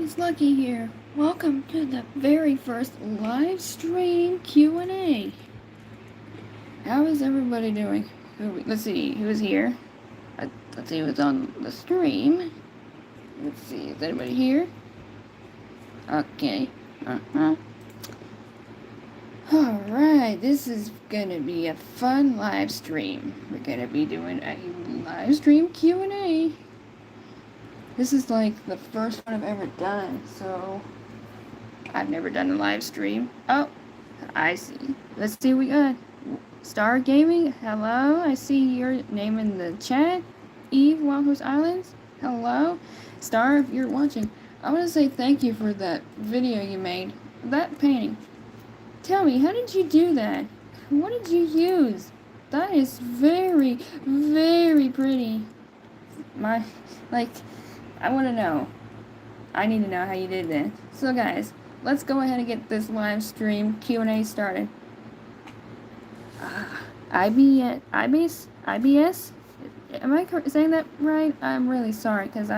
it's Lucky here. Welcome to the very first live stream Q&A. How is everybody doing? Let's see, who's here? Let's see who's on the stream. Let's see, is anybody here? Okay. Alright, this is gonna be a fun live stream. We're gonna be doing a live stream Q&A. This is like the first one I've ever done, so I've never done a live stream. Oh, I see. Let's see what we got. Star Gaming, hello. I see your name in the chat. Eve, Walker's Islands, hello. Star, if you're watching, I want to say thank you for that video you made. That painting. Tell me, how did you do that? What did you use? That is very, very pretty. I want to know. I need to know how you did that. So guys, let's go ahead and get this live stream Q&A started. IBS? Am I saying that right? I'm really sorry because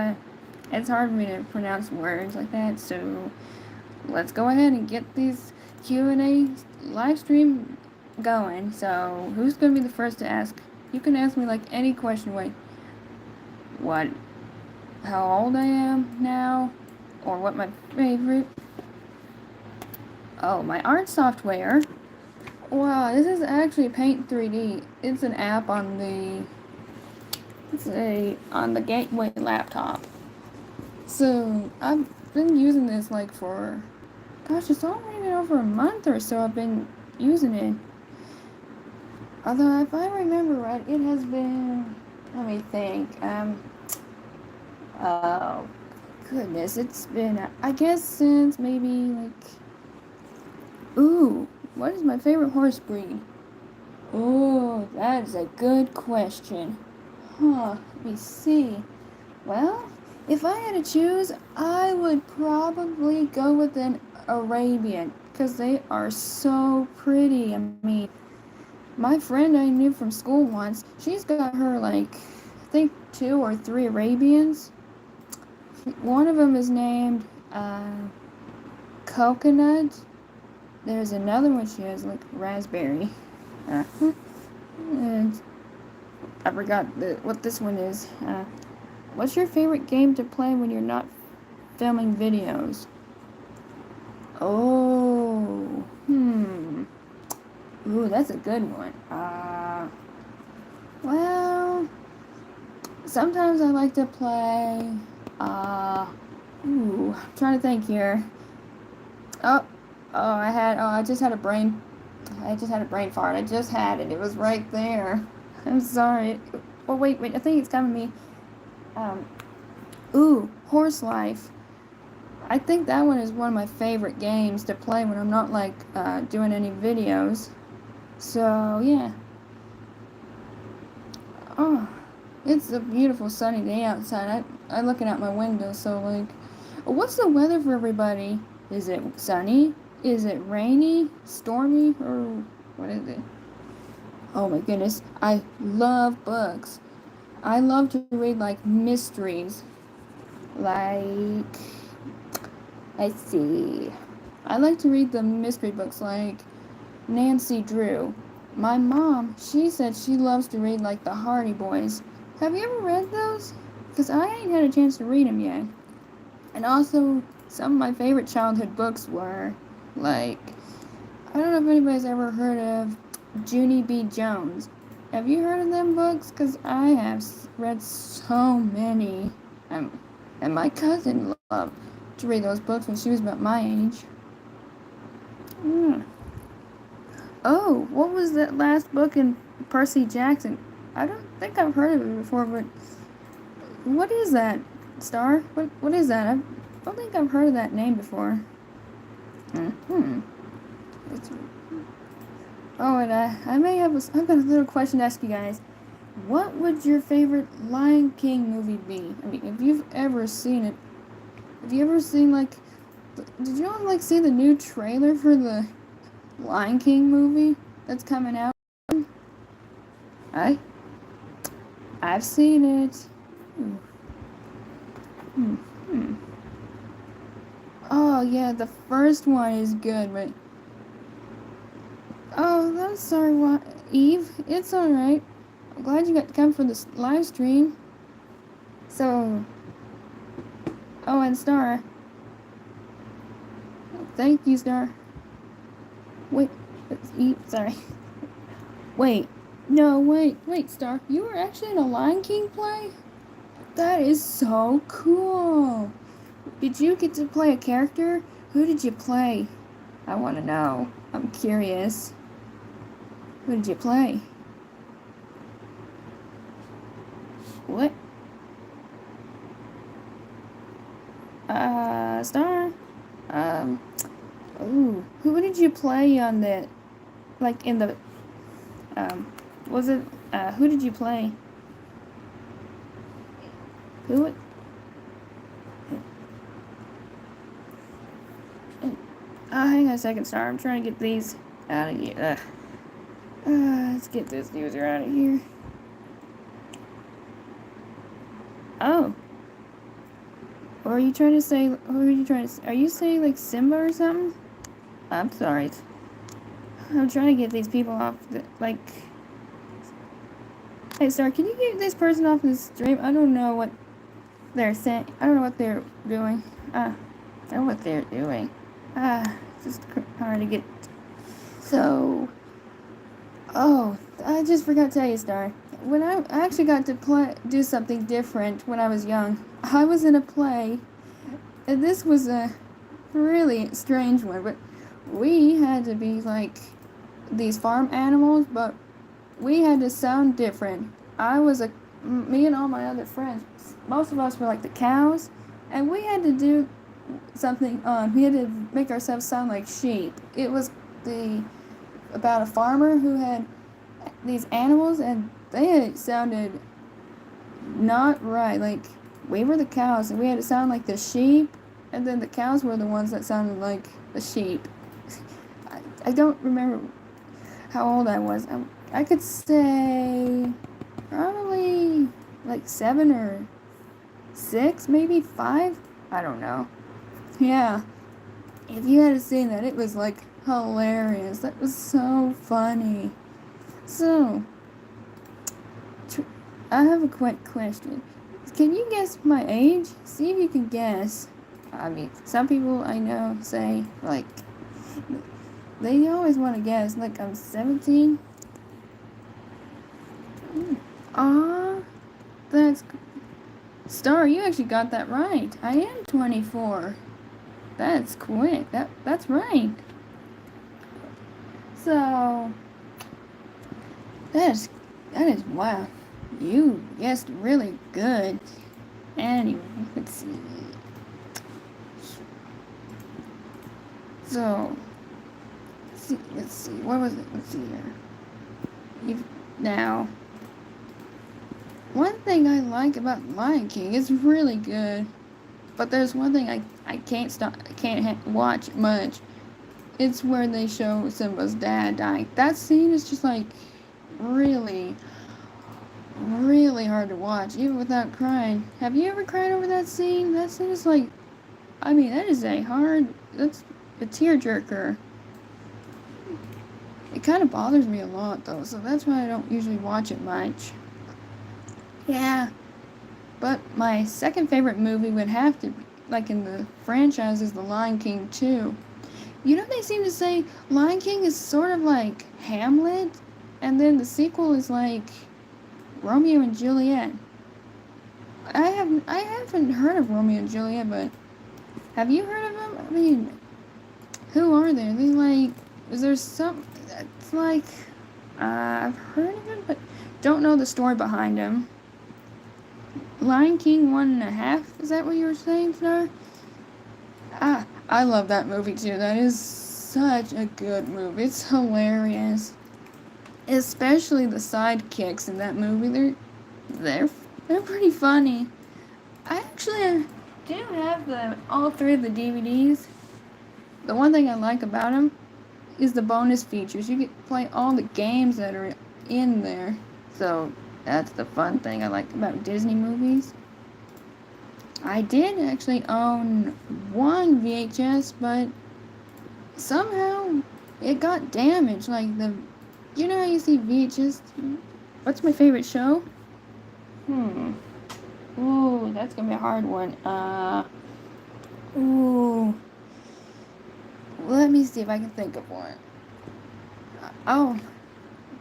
it's hard for me to pronounce words like that. So let's go ahead and get these Q&A live stream going. So who's going to be the first to ask? You can ask me like any question. Wait, how old I am now, or what my favorite. Oh, my art software. Wow, this is actually Paint 3D. It's an app on the Gateway laptop. So I've been using this like for, gosh, it's already been over a month or so. I've been using it. Although if I remember right, it has been. Let me think. Oh goodness, it's been I guess since maybe like. Ooh, what is my favorite horse breed? Oh, that is a good question. Let me see. Well, if I had to choose, I would probably go with an Arabian, because they are so pretty. I mean, my friend I knew from school once, she's got her like, I think 2 or 3 Arabians. One of them is named Coconut. There's another one she has like raspberry. And I forgot what this one is. What's your favorite game to play when you're not filming videos? Oh, Ooh, that's a good one. Well, sometimes I like to play, I'm trying to think here. I just had a brain fart. I just had it. It was right there. I'm sorry. Oh, wait, I think it's coming to me. Horse Life. I think that one is one of my favorite games to play when I'm not, like, doing any videos. So, yeah. Oh, it's a beautiful sunny day outside. I'm looking out my window, so, like, what's the weather for everybody? Is it sunny? Is it rainy? Stormy? Or what is it? Oh my goodness, I love books. I love to read, like, mysteries. Like, let's see. I like to read the mystery books like Nancy Drew. My mom, she said she loves to read, like, the Hardy Boys. Have you ever read those? Because I ain't had a chance to read them yet. And also, some of my favorite childhood books were, like, I don't know if anybody's ever heard of Junie B. Jones. Have you heard of them books? Because I have read so many. And my cousin loved to read those books when she was about my age. Oh, what was that last book in Percy Jackson? I don't think I've heard of it before, but what is that, Star? What is that? I don't think I've heard of that name before. Oh, and I've got a little question to ask you guys. What would your favorite Lion King movie be? I mean, if you've ever seen it, have you ever seen, like, did you all, like, see the new trailer for the Lion King movie that's coming out? I've seen it. Oh yeah, the first one is good, but oh, I'm sorry, Eve. It's all right. I'm glad you got to come for this live stream. So, oh, and Star. Thank you, Star. Wait, Eve. Sorry. Wait. No, wait, Star. You were actually in a Lion King play? That is so cool. Did you get to play a character? Who did you play? I want to know. I'm curious. Who did you play? What? Star? Ooh. Who did you play on the, like, in the, was it, who did you play? Who? Hang on a second, Star. I'm trying to get these out of here. Let's get this user out of here. Oh. Or are you trying to say, who are you trying to say? Are you saying, like, Simba or something? I'm sorry. I'm trying to get these people off, like... Hey, Star, can you get this person off the stream? I don't know what they're saying. I don't know what they're doing. I don't know what they're doing. It's just hard to get... So... Oh, I just forgot to tell you, Star. When I actually got to do something different when I was young. I was in a play, and this was a really strange one, but we had to be like these farm animals, but we had to sound different. Me and all my other friends, most of us were like the cows, and we had to do something we had to make ourselves sound like sheep. It was about a farmer who had these animals, and they sounded not right. Like, we were the cows, and we had to sound like the sheep, and then the cows were the ones that sounded like the sheep. I don't remember how old I was. I could say probably like 7 or 6, maybe 5. I don't know. Yeah. If you had seen that, it was like hilarious. That was so funny. So, I have a quick question. Can you guess my age? See if you can guess. I mean, some people I know say, like, they always want to guess, like, I'm 17. That's... Star, you actually got that right. I am 24. That's quick. That's right. So, that is, wow. You guessed really good. Anyway, let's see. So, let's see. What was it? Let's see here. Now, one thing I like about Lion King, it's really good. But there's one thing I can't watch much. It's where they show Simba's dad dying. That scene is just like really, really hard to watch, even without crying. Have you ever cried over that scene? That scene is like, I mean, that's a tearjerker. It kind of bothers me a lot, though, so that's why I don't usually watch it much. Yeah. But my second favorite movie would have to be, like in the franchise, is The Lion King 2. You know, they seem to say Lion King is sort of like Hamlet, and then the sequel is like Romeo and Juliet. I haven't heard of Romeo and Juliet, but have you heard of them? I mean, who are they? They like, is there some? It's like, I've heard of it, but don't know the story behind them. Lion King 1.5. Is that what you were saying, Star? I love that movie too. That is such a good movie. It's hilarious. Especially the sidekicks in that movie. They're pretty funny. I actually do have all 3 of the DVDs. The one thing I like about them is the bonus features. You get to play all the games that are in there. So that's the fun thing I like about Disney movies. I did actually own one VHS, but somehow it got damaged. Like you know how you see VHS? What's my favorite show? Ooh, that's gonna be a hard one. Ooh. Let me see if I can think of one. Oh,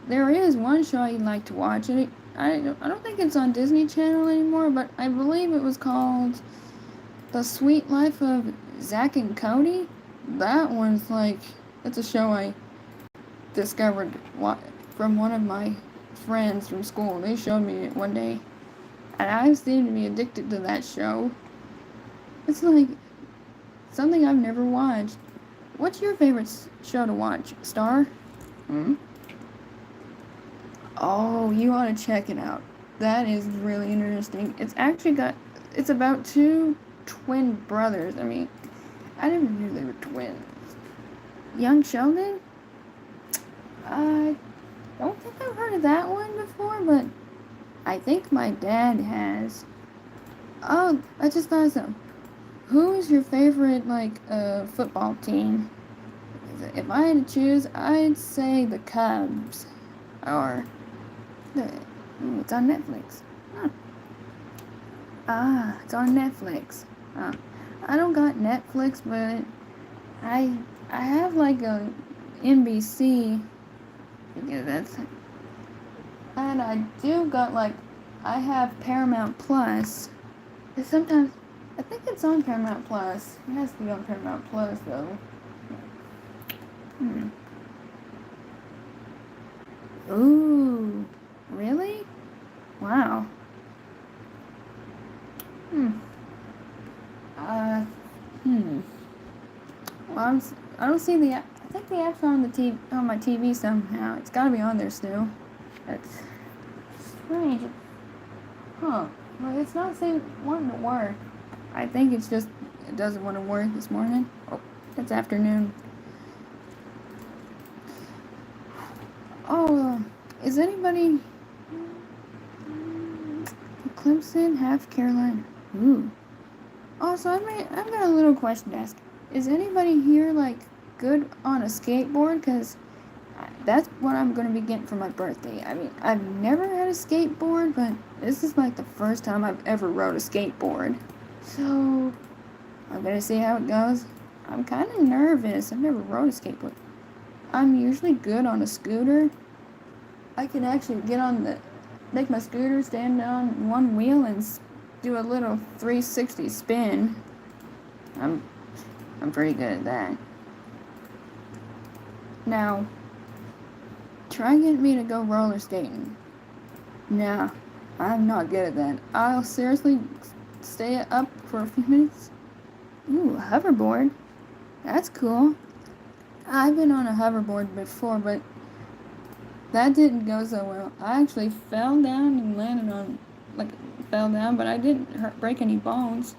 there is one show I'd like to watch. I don't think it's on Disney Channel anymore, but I believe it was called The Sweet Life of Zack and Cody. That one's like, it's a show I discovered from one of my friends from school. They showed me it one day, and I seem to be addicted to that show. It's like something I've never watched. What's your favorite show to watch, Star? Hmm? Oh, you ought to check it out. That is really interesting. It's about two twin brothers. I mean, I never knew they were twins. Young Sheldon? I don't think I've heard of that one before, but I think my dad has. Oh, I just thought of something. Who is your favorite, football team? If I had to choose, I'd say the Cubs. Or it's on Netflix. Huh. Ah, it's on Netflix. I don't got Netflix, but I have like a NBC, because and I do got I have Paramount Plus. And sometimes I think it's on Paramount Plus. It has to be on Paramount Plus though. Ooh, really? Wow. Hmm. Uh, hmm. Well, I don't see the app. I think the app's on the TV, on my TV somehow. It's gotta be on there still. That's strange. Huh. Well, it's not saying wanting to work. I think it's just it doesn't want to work this morning. Oh, it's afternoon. Oh, is anybody Clemson, half Carolina? Ooh. Also, I've got a little question to ask. Is anybody here good on a skateboard? Cause that's what I'm gonna be getting for my birthday. I mean, I've never had a skateboard, but this is the first time I've ever rode a skateboard. So I'm gonna see how it goes. I'm kind of nervous. I've never rode a skateboard. I'm usually good on a scooter. I can actually make my scooter stand on one wheel and do a little 360 spin. I'm pretty good at that. Now, try getting me to go roller skating. Nah, I'm not good at that. I'll seriously stay up for a few minutes. Ooh, a hoverboard. That's cool. I've been on a hoverboard before, but that didn't go so well. I actually fell down and landed on, fell down, but I didn't break any bones.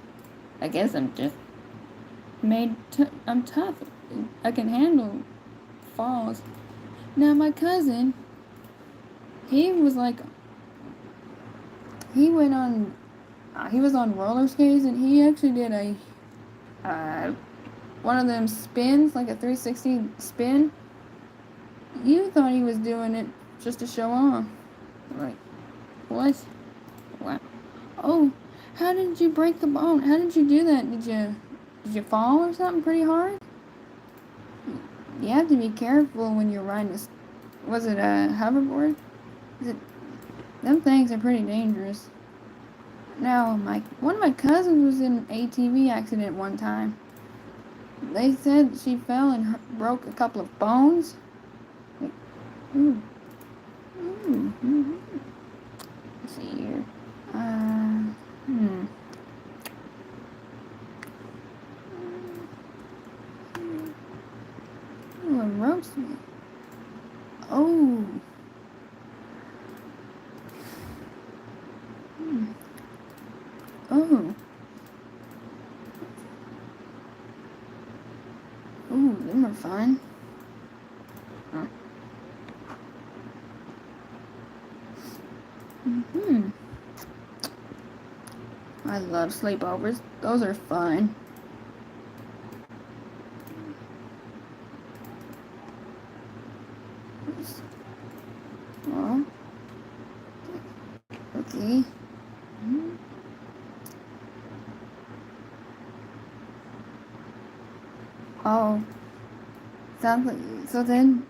I guess I'm just I'm tough. I can handle falls. Now my cousin, he was he was on roller skates, and he actually did one of them spins, like a 360 spin. You thought he was doing it just to show off. Like, what? Wow. Oh, how did you break the bone? How did you do that? Did you fall or something pretty hard? You have to be careful when you're riding was it a hoverboard? Them things are pretty dangerous. Now, one of my cousins was in an ATV accident one time. They said she fell and broke a couple of bones. Ooh. Let's see here. Ooh, a roast. Oh. Oh. Ooh, them are fun. Huh. I love sleepovers. Those are fun. Oh, okay. Oh, sounds like, so then,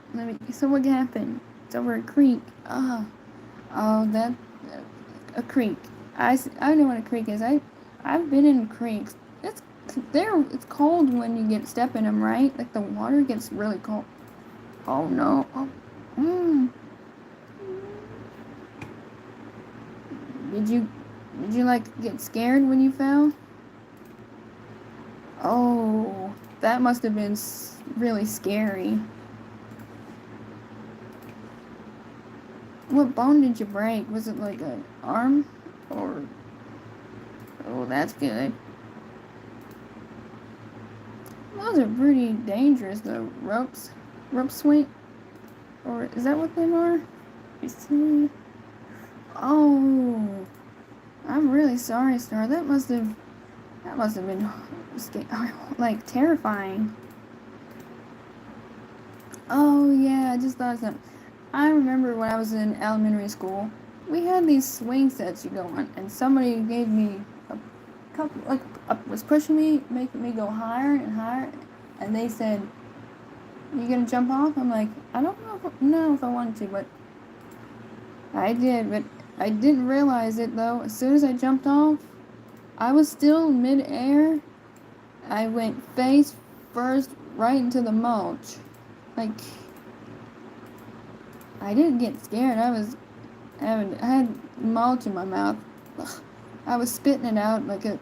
so what happened? It's over a creek. Oh, that, a creek. I know what a creek is. I've been in creeks. It's, it's cold when you get step in them, right? Like the water gets really cold. Oh no. Oh, mm. Did you, did you like get scared when you fell? Oh, that must have been really scary. What bone did you break? Was it like an arm? Or, oh, that's good. Those are pretty dangerous, though. Rope swing? Or is that what they are? You see? Oh, I'm really sorry, Star. That must have been like terrifying. Oh yeah, I just thought of something. I remember when I was in elementary school, we had these swing sets you go on, and somebody gave me a couple, like, was pushing me, making me go higher and higher, and they said, "You gonna jump off?" I'm like, I don't know if I wanted to, but I did. But I didn't realize it though. As soon as I jumped off, I was still mid-air. I went face first right into the mulch. Like, I didn't get scared. I had mulch in my mouth. Ugh. I was spitting it out like a.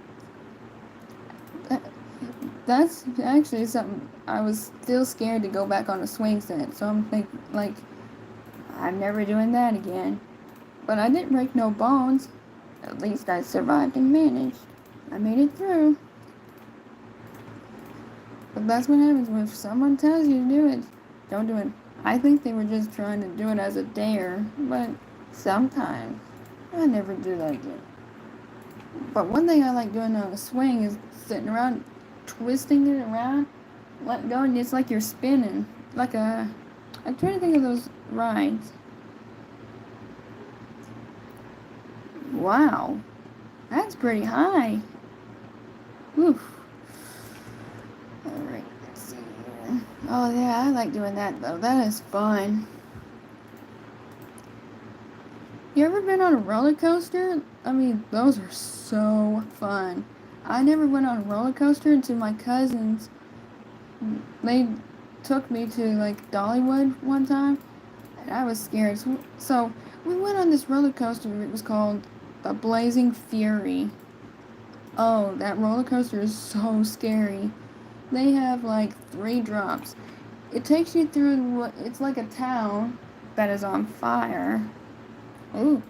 That's actually something. I was still scared to go back on a swing set, so I'm thinking, like, I'm never doing that again. But I didn't break no bones. At least I survived and managed. I made it through. But that's what happens when someone tells you to do it. Don't do it. I think they were just trying to do it as a dare, but sometimes I never do that again. But one thing I like doing on a swing is sitting around, twisting it around, let go, and it's like you're spinning. Like a. I'm trying to think of those rides. Wow, that's pretty high. Oof. Alright, let's see here. Oh, yeah, I like doing that though. That is fun. You ever been on a roller coaster? I mean, those are so fun. I never went on a roller coaster until my cousins. They took me to like Dollywood one time, and I was scared. So we went on this roller coaster. It was called the Blazing Fury. Oh, that roller coaster is so scary. They have like 3 drops. It takes you through what it's like a town that is on fire. Ooh.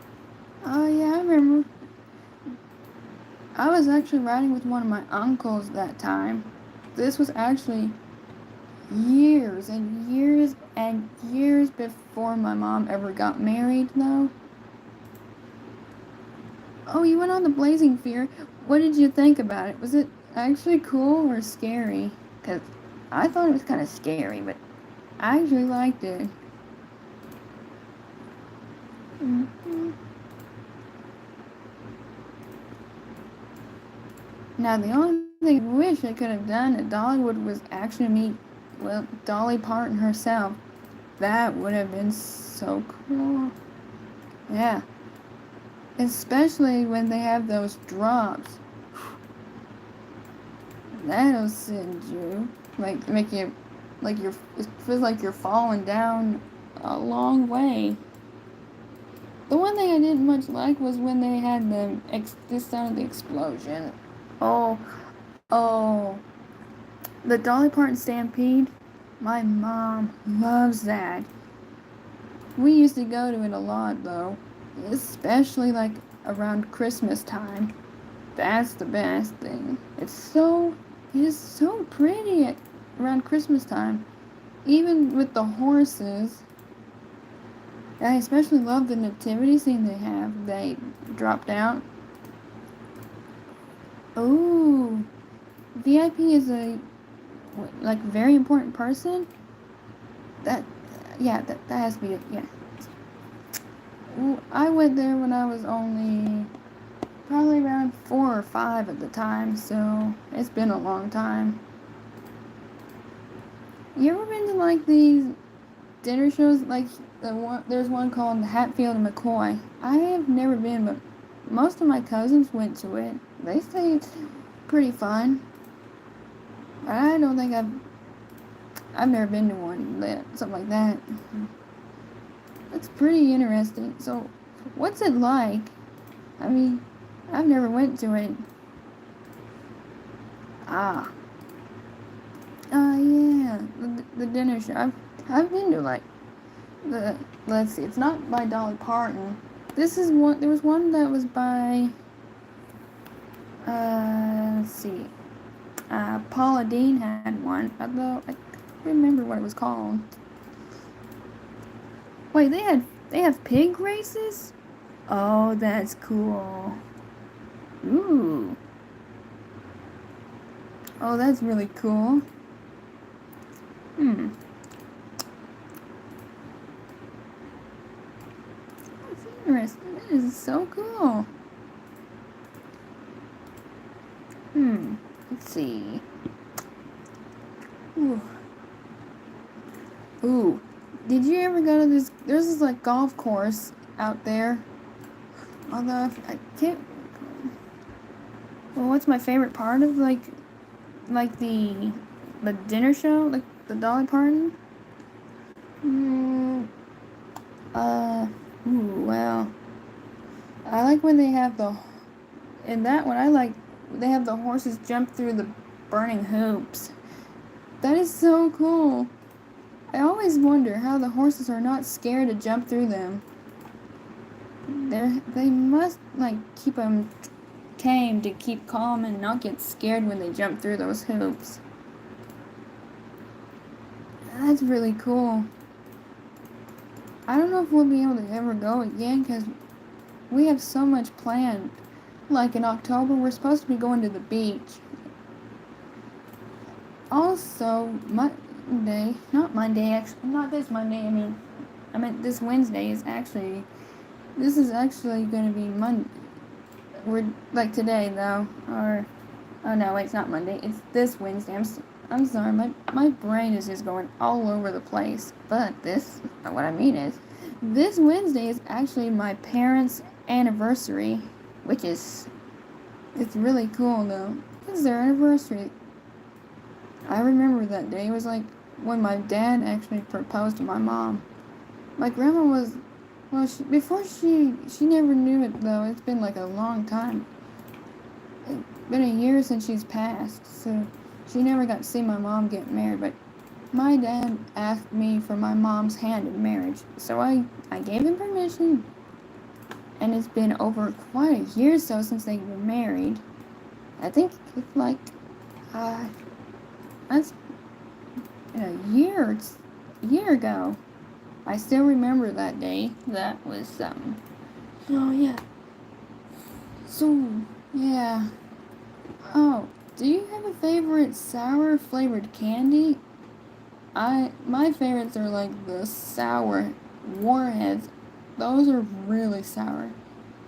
Oh yeah, I remember. I was actually riding with one of my uncles that time. This was actually years and years and years before my mom ever got married, though. Oh, you went on the Blazing Fear. What did you think about it? Was it actually cool or scary? Because I thought it was kind of scary, but I actually liked it. Mm-hmm. Now, the only thing I wish I could have done at Dollywood was actually meet, well, Dolly Parton herself. That would have been so cool. Yeah. Especially when they have those drops. That'll send you. Like, make you, like you're, it feels like you're falling down a long way. The one thing I didn't much like was when they had the sound of the explosion. Oh, oh, the Dolly Parton Stampede. My mom loves that. We used to go to it a lot, though, especially like around Christmas time. That's the best thing. It is so pretty around Christmas time. Even with the horses. I especially love the nativity scene they have. They drop down. Oh, VIP is a like very important person. That yeah, that has to be it. Yeah. Ooh, I went there when I was only probably around 4 or 5 at the time, so it's been a long time. You ever been to like these dinner shows? Like there's one called Hatfield and McCoy. I have never been, but most of my cousins went to it. They say it's pretty fun. I don't think I've never been to one something like that. It's pretty interesting. So, what's it like? I mean, I've never went to it. Ah, yeah, the dinner show. I've been to like the let's see, it's not by Dolly Parton. This is one. There was one that was by let's see, Paula Dean had one. Although I can't remember what it was called. Wait, they have pig races? Oh, that's cool. Ooh. Oh, that's really cool. That's interesting. That is so cool. Let's see. Ooh. Ooh. Did you ever go to this? There's this like golf course out there. Although I can't. Well, what's my favorite part of like the dinner show, like the Dolly Parton? Well, I like when they have in that one, I like, they have the horses jump through the burning hoops. That is so cool. I always wonder how the horses are not scared to jump through them. They must, like, keep them tame to keep calm and not get scared when they jump through those hoops. That's really cool. I don't know if we'll be able to ever go again because we have so much planned. Like in October, we're supposed to be going to the beach. Also, not Monday, actually, not this Monday, I meant this Wednesday this is actually going to be Monday. We're, like today, though, oh no, wait, it's not Monday, it's this Wednesday. I'm sorry, my brain is just going all over the place. But what I mean is, this Wednesday is actually my parents' anniversary, which is, it's really cool, though. It's their anniversary. I remember that day. It was like when my dad actually proposed to my mom. My grandma was, well, she never knew it, though. It's been like a long time. It's been a year since she's passed, so she never got to see my mom get married, but my dad asked me for my mom's hand in marriage, so I gave him permission. And it's been over quite a year or so since they've been married. I think it's like, that's a year ago. I still remember that day. That was, oh yeah. So, yeah. Oh, do you have a favorite sour flavored candy? My favorites are like the sour warheads. Those are really sour.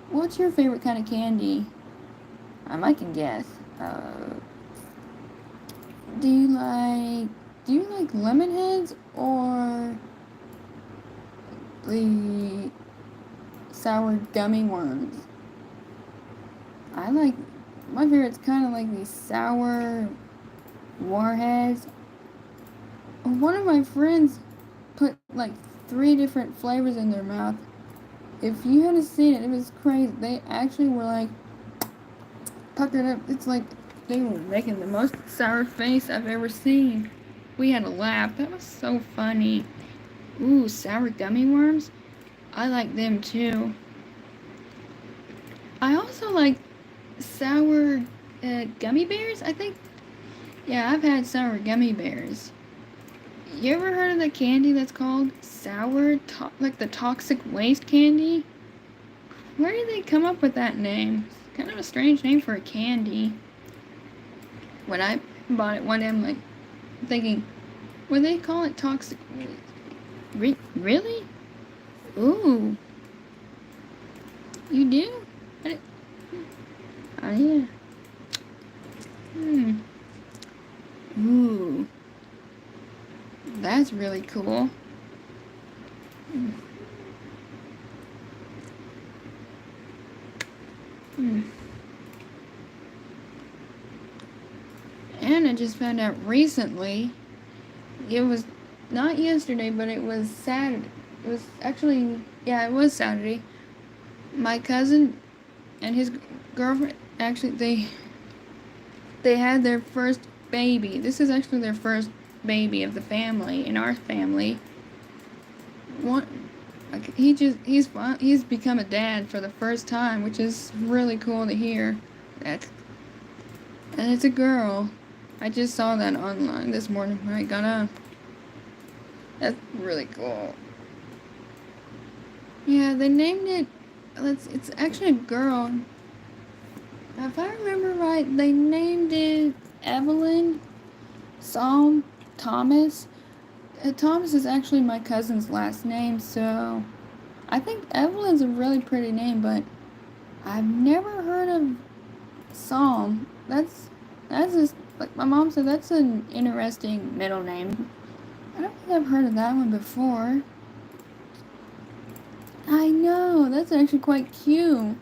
What's your favorite kind of candy? I can guess. Do you like lemon heads or the sour gummy worms? My favorite's kind of like these sour warheads. One of my friends put like 3 different flavors in their mouth. If you had seen it, it was crazy. They actually were like puckered up. It's like they were making the most sour face I've ever seen. We had a laugh. That was so funny. Ooh, sour gummy worms? I like them too. I also like sour gummy bears, I think. Yeah, I've had sour gummy bears. You ever heard of the candy that's called like the toxic waste candy? Where did they come up with that name? It's kind of a strange name for a candy. When I bought it one day, I'm like thinking, what do they call it? Toxic. Really? Ooh, you do? Oh yeah. Hmm. Ooh, that's really cool. Hmm. Hmm. And I just found out recently, it was not yesterday, but it was Saturday. It was actually, yeah, it was Saturday. My cousin and his girlfriend, actually, they had their first baby. This is actually their first baby of the family, in our family. One, like, he's become a dad for the first time, which is really cool to hear. That, and it's a girl. I just saw that online this morning when I got up. That's really cool. Yeah, they named it. It's actually a girl. If I remember right, they named it Evelyn Psalm Thomas. Thomas is actually my cousin's last name, so I think Evelyn's a really pretty name, but I've never heard of Psalm. That's just like my mom said. That's an interesting middle name. I don't think I've heard of that one before. I know, that's actually quite cute.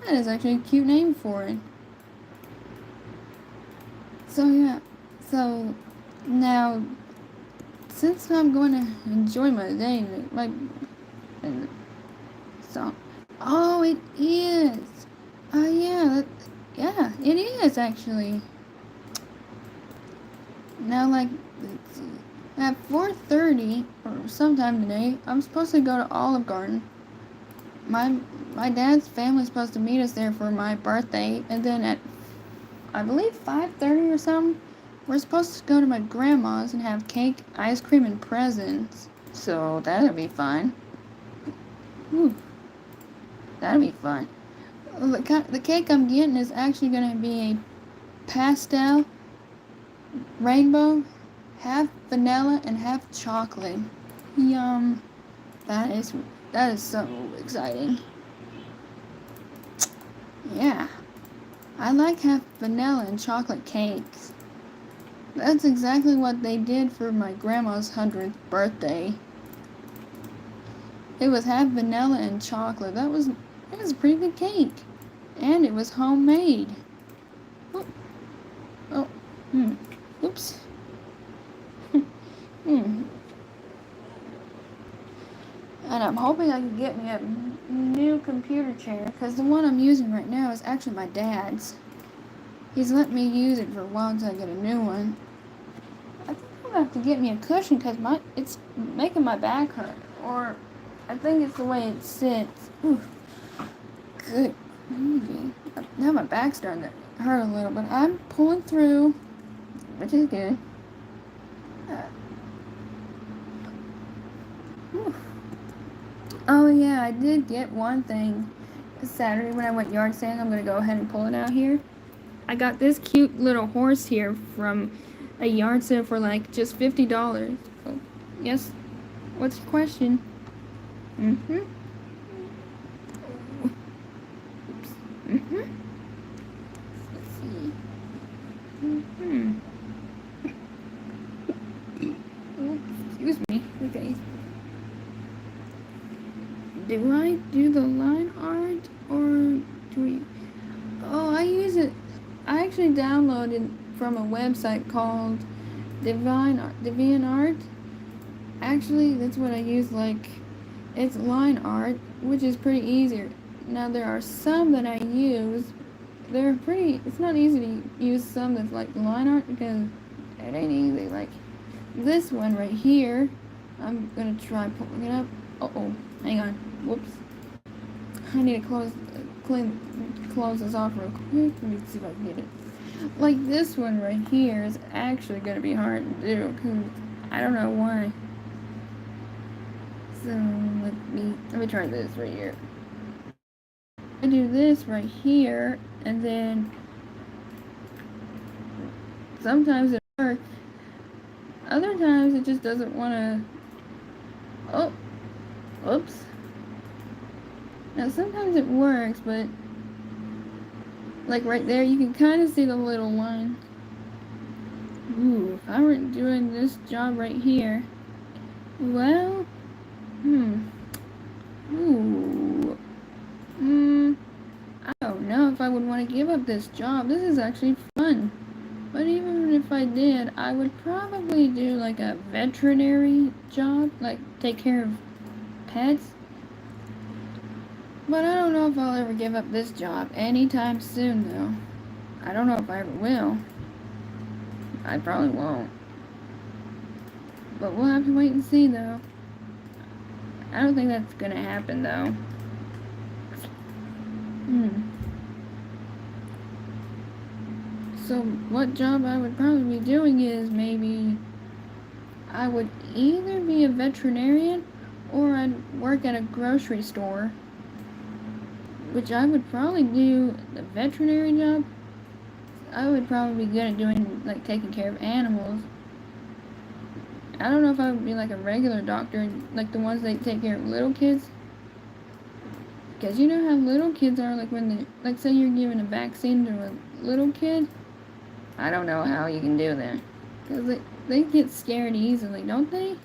That is actually a cute name for it. So yeah, so now since I'm going to enjoy my day, so oh, it is. Oh yeah, it is actually. Now let's see. At 4:30 or sometime today, I'm supposed to go to Olive Garden. My my dad's family's supposed to meet us there for my birthday, and then at I believe 5:30 or something, we're supposed to go to my grandma's and have cake, ice cream, and presents. So that'll be fun. Ooh, that'll be fun. The cake I'm getting is actually gonna be a pastel rainbow, half vanilla and half chocolate. Yum. That is that is so exciting. Yeah. I like half vanilla and chocolate cakes. That's exactly what they did for my grandma's 100th birthday. It was half vanilla and chocolate. That was a pretty good cake. And it was homemade. Oh, oh, oops. Hmm. And I'm hoping I can get me a new computer chair, because the one I'm using right now is actually my dad's. He's let me use it for a while until I get a new one. I think I'm gonna have to get me a cushion because it's making my back hurt, or I think it's the way it sits. Ooh, good. Now my back's starting to hurt a little, but I'm pulling through, which is good. Oh yeah, I did get one thing Saturday when I went yard sailing. I'm gonna go ahead and pull it out here. I got this cute little horse here from a yard sale for like just $50. Oh, yes. What's your question? Mm-hmm. Oops. Mm-hmm. Let's see. Mm-hmm. Oh, excuse me. Okay. Do I do the line art or do we? Oh, I use it. I actually downloaded from a website called DeviantArt. Actually, that's what I use. Like, it's line art, which is pretty easier. Now there are some that I use. They're pretty. It's not easy to use some that's like line art because it ain't easy. Like this one right here. I'm gonna try pulling it up. Oh, hang on. Whoops. I need to close this off real quick. Let me see if I can get it. Like this one right here is actually gonna be hard to do because I don't know why. So let me try this right here. I do this right here, and then Sometimes it works. Other times it just doesn't want to. Oh, oops. Now sometimes it works, but like right there, you can kind of see the little line. Ooh, if I weren't doing this job right here, well, ooh, I don't know if I would want to give up this job. This is actually fun. But even if I did, I would probably do like a veterinary job, like take care of pets. But I don't know if I'll ever give up this job anytime soon, though. I don't know if I ever will. I probably won't. But we'll have to wait and see, though. I don't think that's gonna happen, though. So what job I would probably be doing is maybe I would either be a veterinarian or I'd work at a grocery store, which I would probably do the veterinary job. I would probably be good at doing, like, taking care of animals. I don't know if I would be like a regular doctor, like the ones that take care of little kids. Because you know how little kids are, like when they, like say you're giving a vaccine to a little kid. I don't know how you can do that. Because they get scared easily, don't they?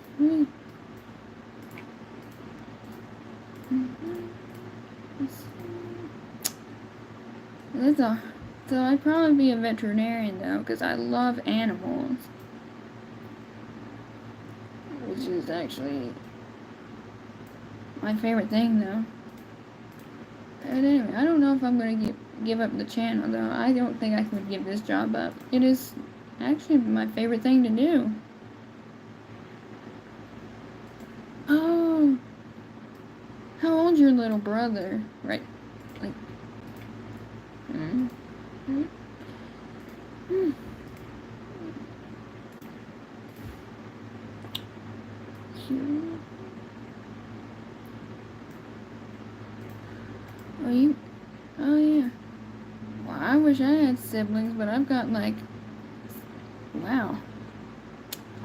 That's a, so I'd probably be a veterinarian though, because I love animals. Which is actually my favorite thing though. But anyway, I don't know if I'm going to give up the channel though. I don't think I could give this job up. It is actually my favorite thing to do. Oh, how old's your little brother? Right, like, Oh, oh yeah. Well, I wish I had siblings, but I've got like, wow.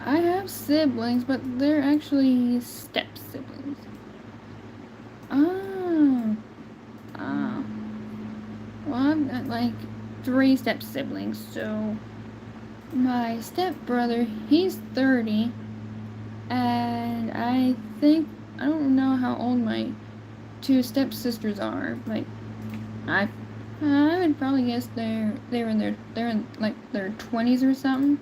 I have siblings, but they're actually step siblings. Oh. Oh. Well, I've got like 3 step siblings, so my stepbrother, he's 30, and I don't know how old my 2 stepsisters are, but I would probably guess they're in like their 20s or something.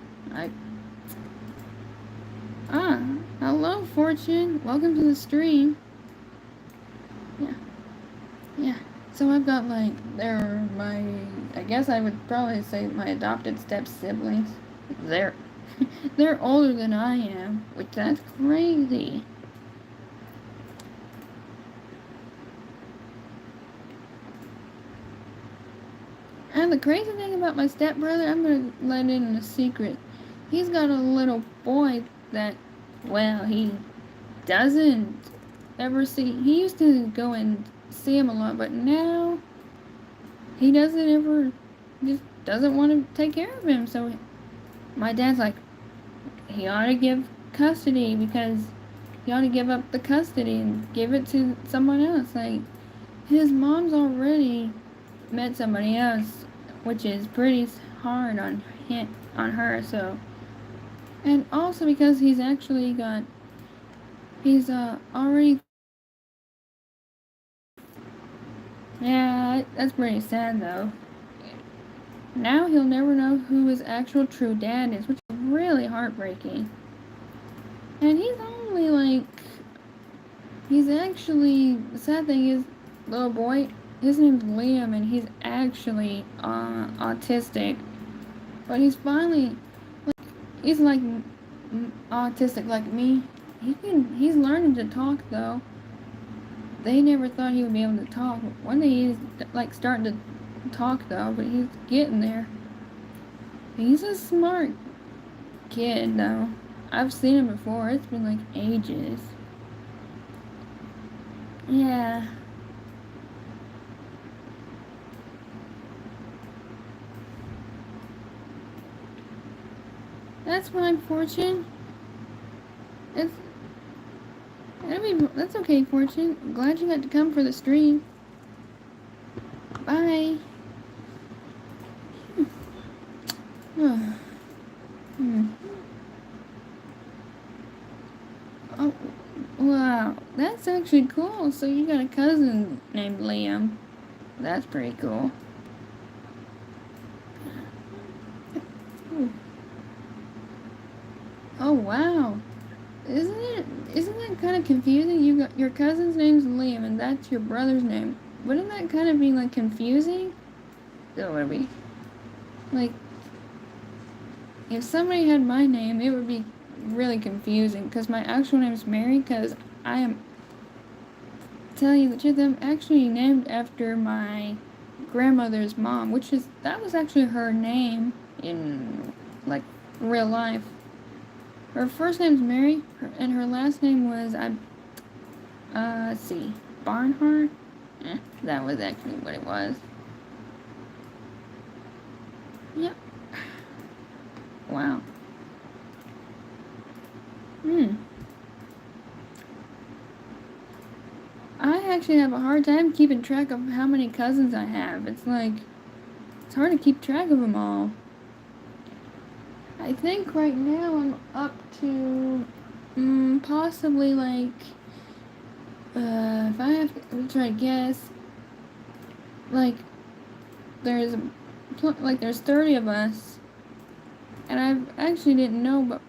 Hello Fortune, welcome to the stream. Yeah. So I've got like I guess I would probably say my adopted step siblings. They're they're older than I am, which that's crazy. And the crazy thing about my stepbrother, I'm gonna let in a secret. He's got a little boy that, well, he doesn't ever see. He used to go and see him a lot, but now he just doesn't want to take care of him. So my dad's like, he ought to give custody, because he ought to give up the custody and give it to someone else. Like, his mom's already met somebody else, which is pretty hard on her. So, and also because he's already, yeah, that's pretty sad though. Now he'll never know who his actual true dad is, which is really heartbreaking. And the sad thing is, little boy, his name's Liam, and he's actually autistic. But he's finally, he's like autistic like me. He's learning to talk though. They never thought he would be able to talk. One day he's like starting to talk though, but he's getting there. He's a smart kid though. I've seen him before. It's been like ages. Yeah. That's fine, Fortune. It's, that's okay, Fortune. I'm glad you got to come for the stream. Bye. Oh, wow. That's actually cool. So you got a cousin named Liam. That's pretty cool. Oh, wow. Isn't that kind of confusing? You got your cousin's name's Liam and that's your brother's name. Wouldn't that kind of be like confusing? That would be like if somebody had my name, it would be really confusing because my actual name is Mary. Because I am, tell you the truth, I'm actually named after my grandmother's mom, that was actually her name in like real life. Her first name's Mary, and her last name was let's see, Barnhart. That was actually what it was. Yep. Wow. I actually have a hard time keeping track of how many cousins I have. It's hard to keep track of them all. I think right now I'm up to possibly like if I have to try to guess, like there's 30 of us, and I actually didn't know, but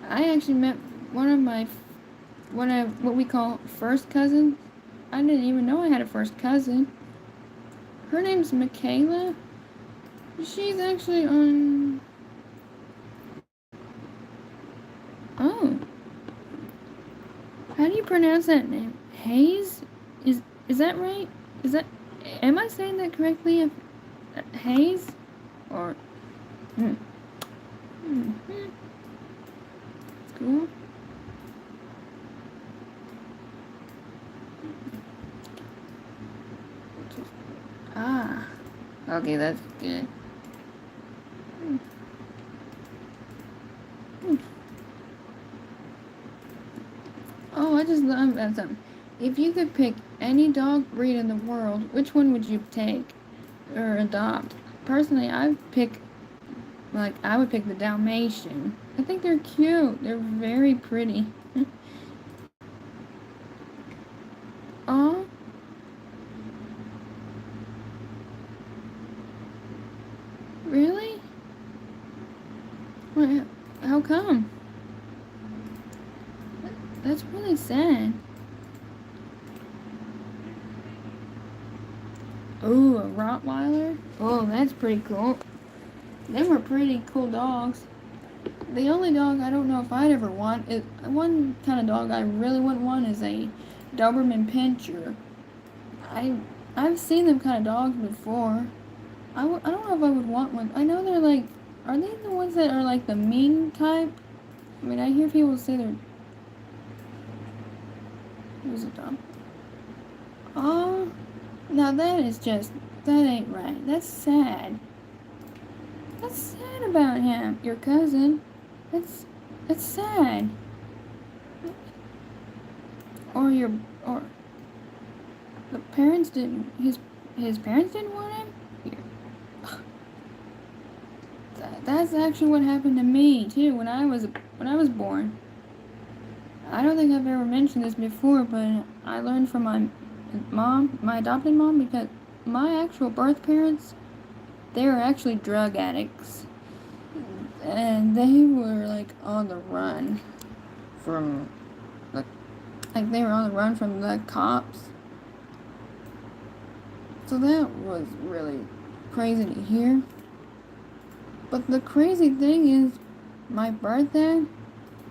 I actually met one of my what we call first cousins. I didn't even know I had a first cousin. Her name's Michaela. She's actually on. Oh. How do you pronounce that name? Hayes? Is that right? Am I saying that correctly? Hayes? Or Cool. Ah. Okay, that's good. Oh, I just love that something. If you could pick any dog breed in the world, which one would you take or adopt? Personally, I would pick the Dalmatian. I think they're cute. They're very pretty. Oh. Really? What? How come? That's really sad. Oh, a Rottweiler? Oh, that's pretty cool. Them were pretty cool dogs. The only dog I don't know if I'd ever want is one kind of dog I really wouldn't want is a Doberman Pinscher. I've seen them kind of dogs before. I don't know if I would want one. I know they're like, are they the ones that are like the mean type? I mean, I hear people say they're. Who's a dog? Oh, now that ain't right. That's sad. That's sad about him, your cousin. That's sad. Or the parents didn't. His parents didn't want him. That's actually what happened to me too when I was born. I don't think I've ever mentioned this before, but I learned from my adopted mom, because my actual birth parents, they were actually drug addicts. And they were like on the run from they were on the run from the cops. So that was really crazy to hear. But the crazy thing is, my birth dad,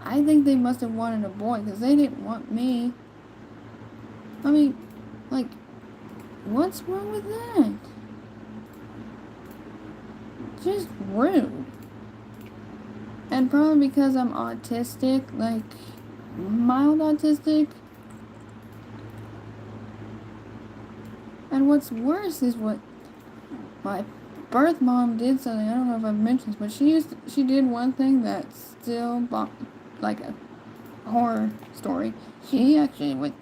I think they must have wanted a boy because they didn't want me. I mean, like, what's wrong with that? Just rude. And probably because I'm autistic, like, mild autistic. And what's worse is what my birth mom did something. I don't know if I've mentioned this, but she did one thing that's still like a horror story. She would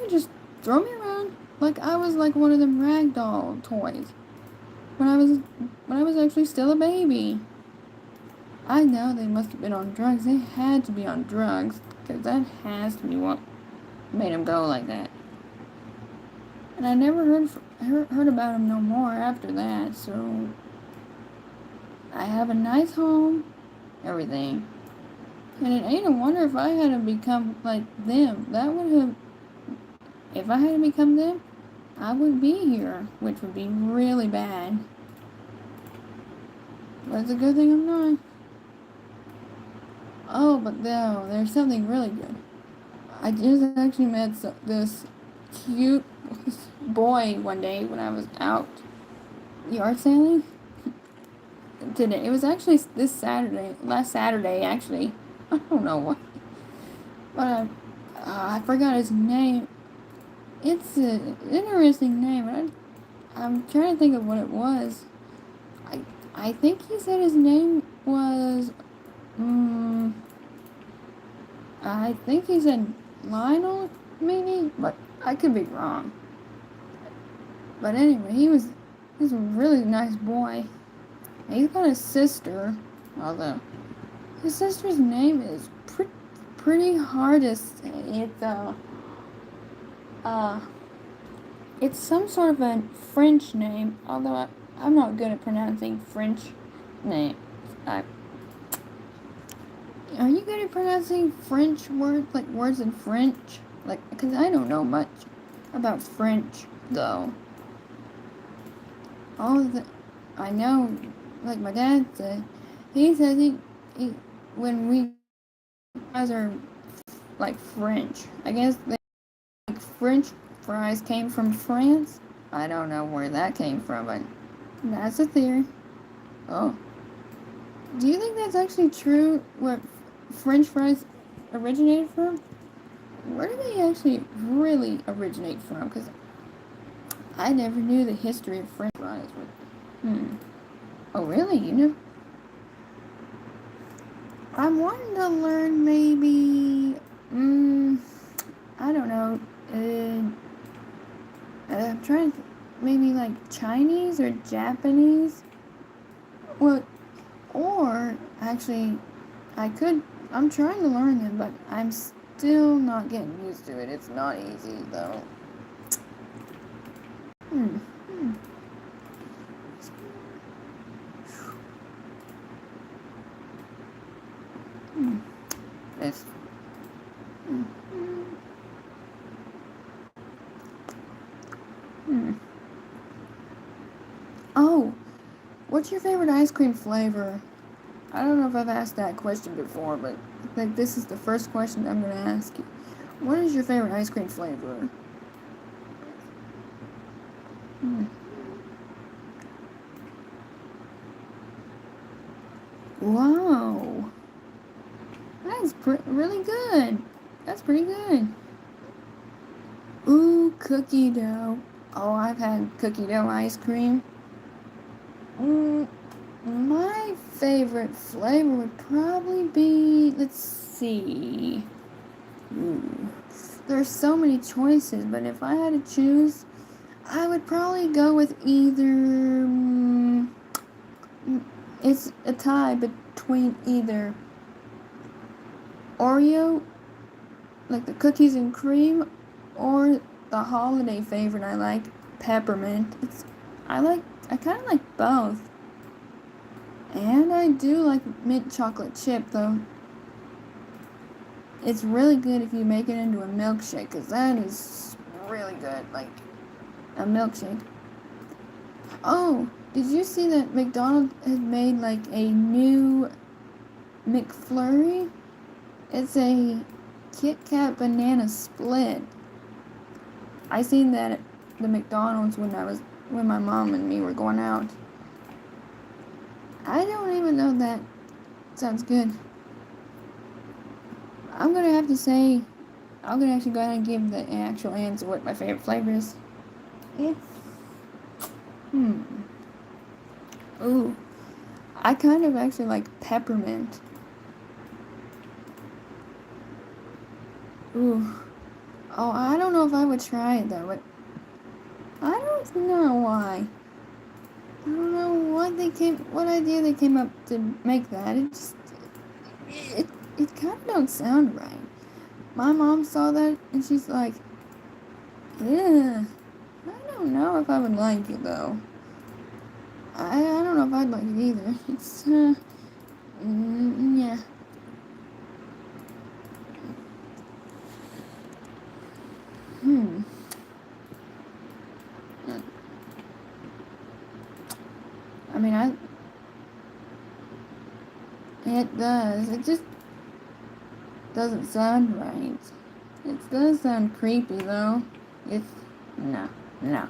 just throw me around like I was like one of them ragdoll toys when I was actually still a baby. I know they must have been on drugs. They had to be on drugs because that has to be what made them go like that. And I never heard about him no more after that. So I have a nice home, everything. And it ain't a wonder if I had to become like them. If I had to become them, I wouldn't be here, which would be really bad. But it's a good thing I'm not. Oh, but no, there's something really good. I just actually met this cute boy one day when I was out yard sailing. Today, it was actually last Saturday actually. I don't know what, but I forgot his name. It's an interesting name. I'm trying to think of what it was. I think he said his name was, I think he said Lionel, maybe, but I could be wrong. But anyway, he's a really nice boy. He's got a sister, although his sister's name is pretty hard to say. It's some sort of a French name, although I'm not good at pronouncing French names. Are you good at pronouncing French words, like words in French? Like, because I don't know much about French, though. I know, like my dad said, he says when we guys are like French, I guess like French fries came from France. I don't know where that came from, but that's a theory. Oh. Do you think that's actually true, where French fries originated from? Where do they actually really originate from? Because I never knew the history of French fries. Oh, really? You know? I'm wanting to learn maybe, I don't know, I'm trying to, maybe like Chinese or Japanese. Well, or actually, I'm trying to learn them, but I'm still not getting used to it. It's not easy, though. This. Oh, what's your favorite ice cream flavor? I don't know if I've asked that question before, but I think this is the first question I'm going to ask you. What is your favorite ice cream flavor? Wow. That's really good. That's pretty good. Ooh, cookie dough. Oh, I've had cookie dough ice cream. My favorite flavor would probably be, let's see. There's so many choices, but if I had to choose, I would probably go with either, it's a tie between either Oreo, like the cookies and cream, or the holiday favorite I like, peppermint. I kind of like both. And I do like mint chocolate chip, though. It's really good if you make it into a milkshake, because that is really good, like a milkshake. Oh, did you see that McDonald's has made like a new McFlurry? It's a Kit Kat banana split. I seen that at the McDonald's when my mom and me were going out. I don't even know that sounds good. I'm gonna have to say, I'm gonna actually go ahead and give the actual answer what my favorite flavor is. It's Ooh, I kind of actually like peppermint. Ooh. Oh, I don't know if I would try it though, but I don't know why. I don't know what idea they came up to make that. It, it kind of don't sound right. My mom saw that and she's like, yeah, I don't know if I would like it though. I don't know if I'd like it either. Yeah. Hmm. I mean, it does. It just doesn't sound right. It does sound creepy though. It's, no, no.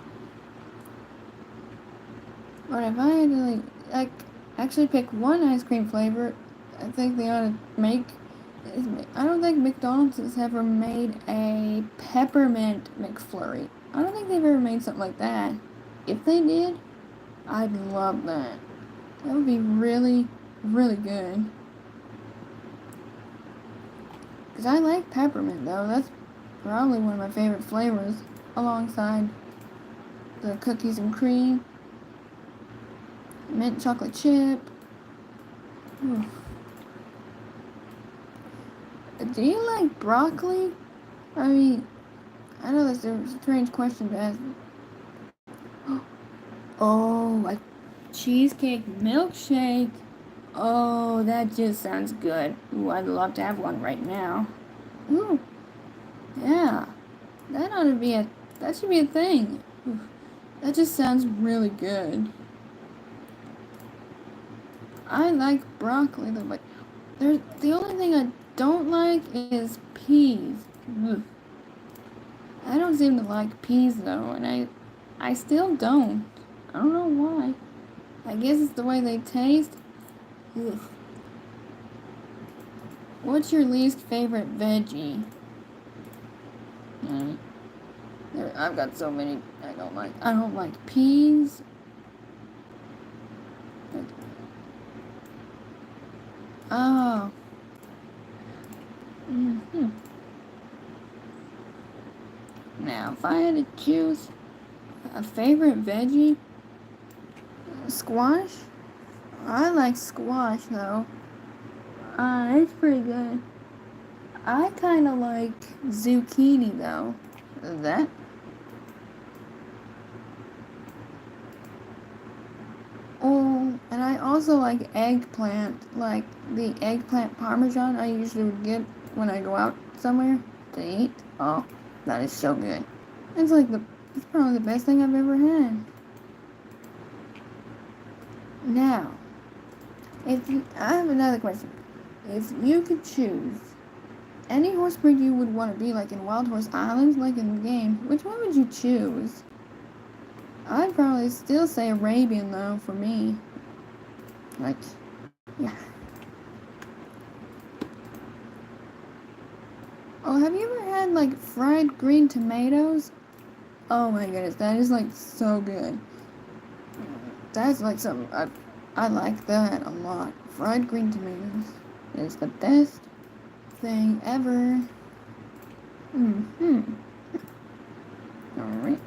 But if I had to like actually pick one ice cream flavor, I think they ought to make. I don't think McDonald's has ever made a peppermint McFlurry. I don't think they've ever made something like that. If they did, I'd love that. That would be really, really good. Because I like peppermint though. That's probably one of my favorite flavors, alongside the cookies and cream, mint chocolate chip. Ooh. Do you like broccoli? I mean, I know that's a strange question to ask. Oh, like cheesecake milkshake. Oh, that just sounds good. Ooh, I'd love to have one right now. Ooh, yeah. That ought to be that should be a thing. Ooh, that just sounds really good. I like broccoli though, but the only thing I don't like is peas. Ugh. I don't seem to like peas though, and I still don't. I don't know why. I guess it's the way they taste. Ugh. What's your least favorite veggie? Mm. I've got so many I don't like. I don't like peas. Oh. Mm-hmm. Now, if I had to choose a favorite veggie, squash. I like squash though. It's pretty good. I kind of like zucchini though. That. Oh, and I also like eggplant. Like the eggplant parmesan I usually would get when I go out somewhere to eat. Oh, that is so good. It's like it's probably the best thing I've ever had. Now, I have another question. If you could choose any horse breed you would want to be like in Wild Horse Islands, like in the game, which one would you choose? I'd probably still say Arabian though for me. Like, yeah. Oh, have you ever had like fried green tomatoes? Oh my goodness, that is like so good. That's like something I like that a lot. Fried green tomatoes is the best thing ever. Mm-hmm. Alright.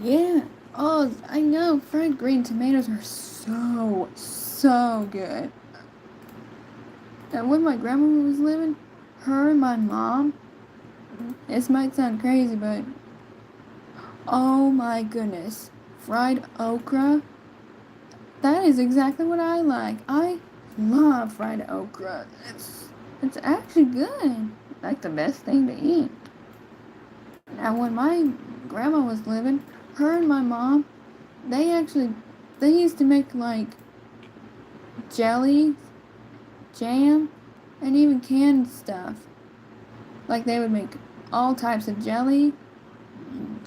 Yeah. Oh, I know. Fried green tomatoes are so good. And when my grandma was living, her and my mom, this might sound crazy, but oh my goodness. Fried okra. That is exactly what I like. I love fried okra. It's actually good. Like the best thing to eat. Now when my grandma was living, her and my mom, they used to make like jelly, jam, and even canned stuff. Like they would make all types of jelly,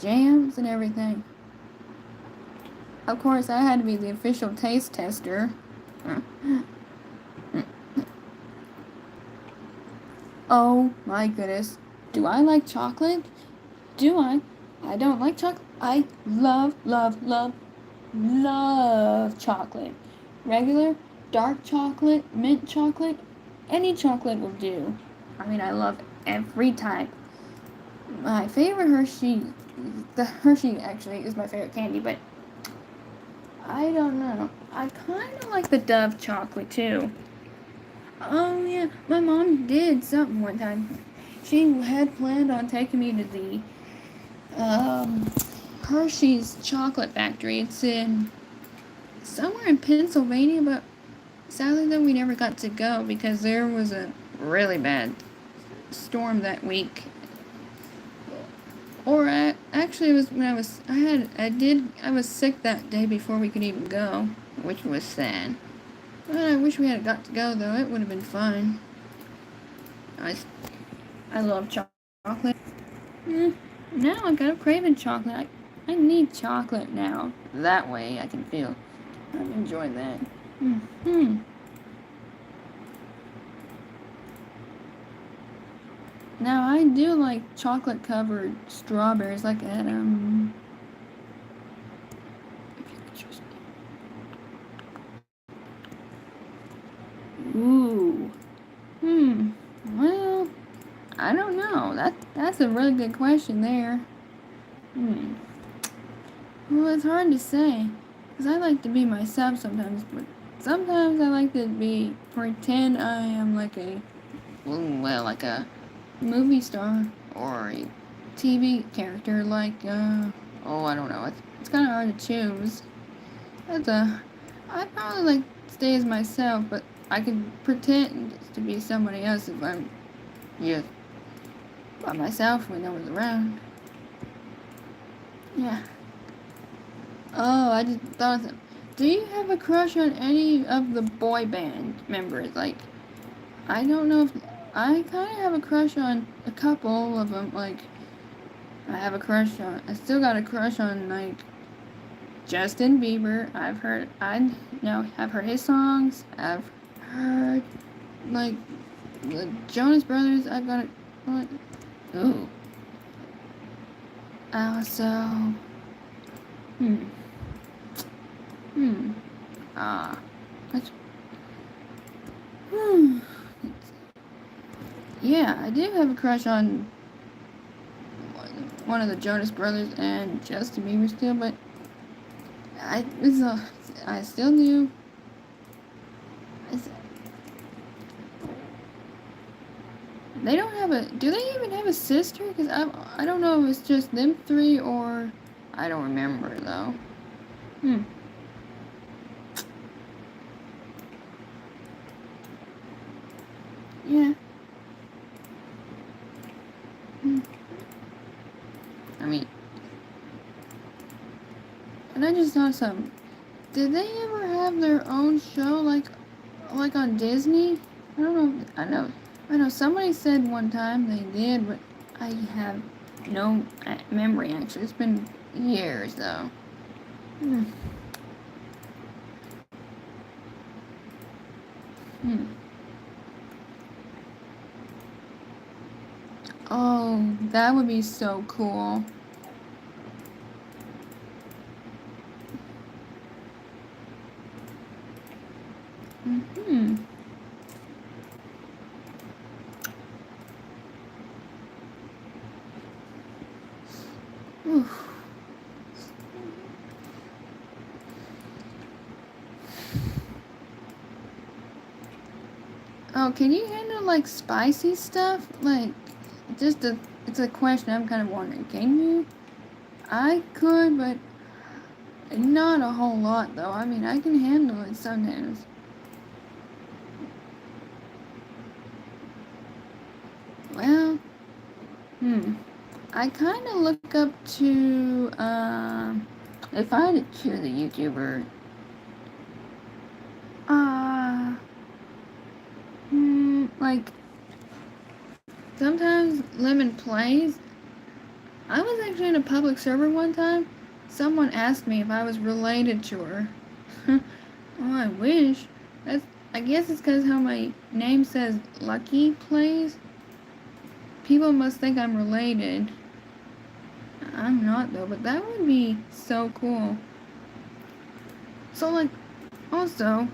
jams, and everything. Of course, I had to be the official taste tester. Oh my goodness. Do I like chocolate? Do I? I don't like chocolate. I love, love, love love chocolate. Regular, dark chocolate, mint chocolate, any chocolate will do. I mean, I love every type. My favorite Hershey, the Hershey actually is my favorite candy, but I don't know. I kind of like the Dove chocolate too. Oh yeah, my mom did something one time. She had planned on taking me to the Hershey's chocolate factory. It's in somewhere in Pennsylvania, but sadly though we never got to go because there was a really bad storm that week. Or actually, it was when I was sick that day before we could even go, which was sad. But I wish we had got to go though. It would have been fun. I, I love chocolate. Mm, now I'm kind of craving chocolate. I need chocolate now. That way I can feel I'm enjoying that. Hmm. Now I do like chocolate covered strawberries, like at Ooh. Well, I don't know. That's a really good question there. Hmm. Well, it's hard to say, cause I like to be myself sometimes, but sometimes I like to pretend I am like like a movie star or a TV character, like I don't know. It's kind of hard to choose. I probably like to stay as myself, but I can pretend to be somebody else if I'm just by myself when no one's around. Yeah. Oh, I just thought of something. Do you have a crush on any of the boy band members? Like, I don't know if I kind of have a crush on a couple of them. Like, I still got a crush on like Justin Bieber. I've heard his songs. I've heard like the Jonas Brothers. I've got it. What? Ooh. So, hmm. Hmm. Ah. That's, hmm. Yeah, I do have a crush on one of the Jonas Brothers and Justin Bieber still, but I still do. It's, they don't have a. Do they even have a sister? Because I don't know if it's just them three or I don't remember though. Hmm. Yeah. Hmm. I mean, and I just saw some. Did they ever have their own show like on Disney? I don't know. I know somebody said one time they did, but I have no memory actually. It's been years though. Hmm. Hmm. Oh, that would be so cool. Hmm. Oof. Oh, can you handle like spicy stuff? Like, it's a question I'm kind of wondering. Can you? I could, but not a whole lot though. I mean, I can handle it sometimes. Well, hmm. I kind of look up to, if I had to choose a YouTuber, uh, like, sometimes Lemon Plays. I was actually in a public server one time. Someone asked me if I was related to her. Oh, I wish. I guess it's because how my name says Lucky Plays. People must think I'm related. I'm not though, but that would be so cool. So, like, also,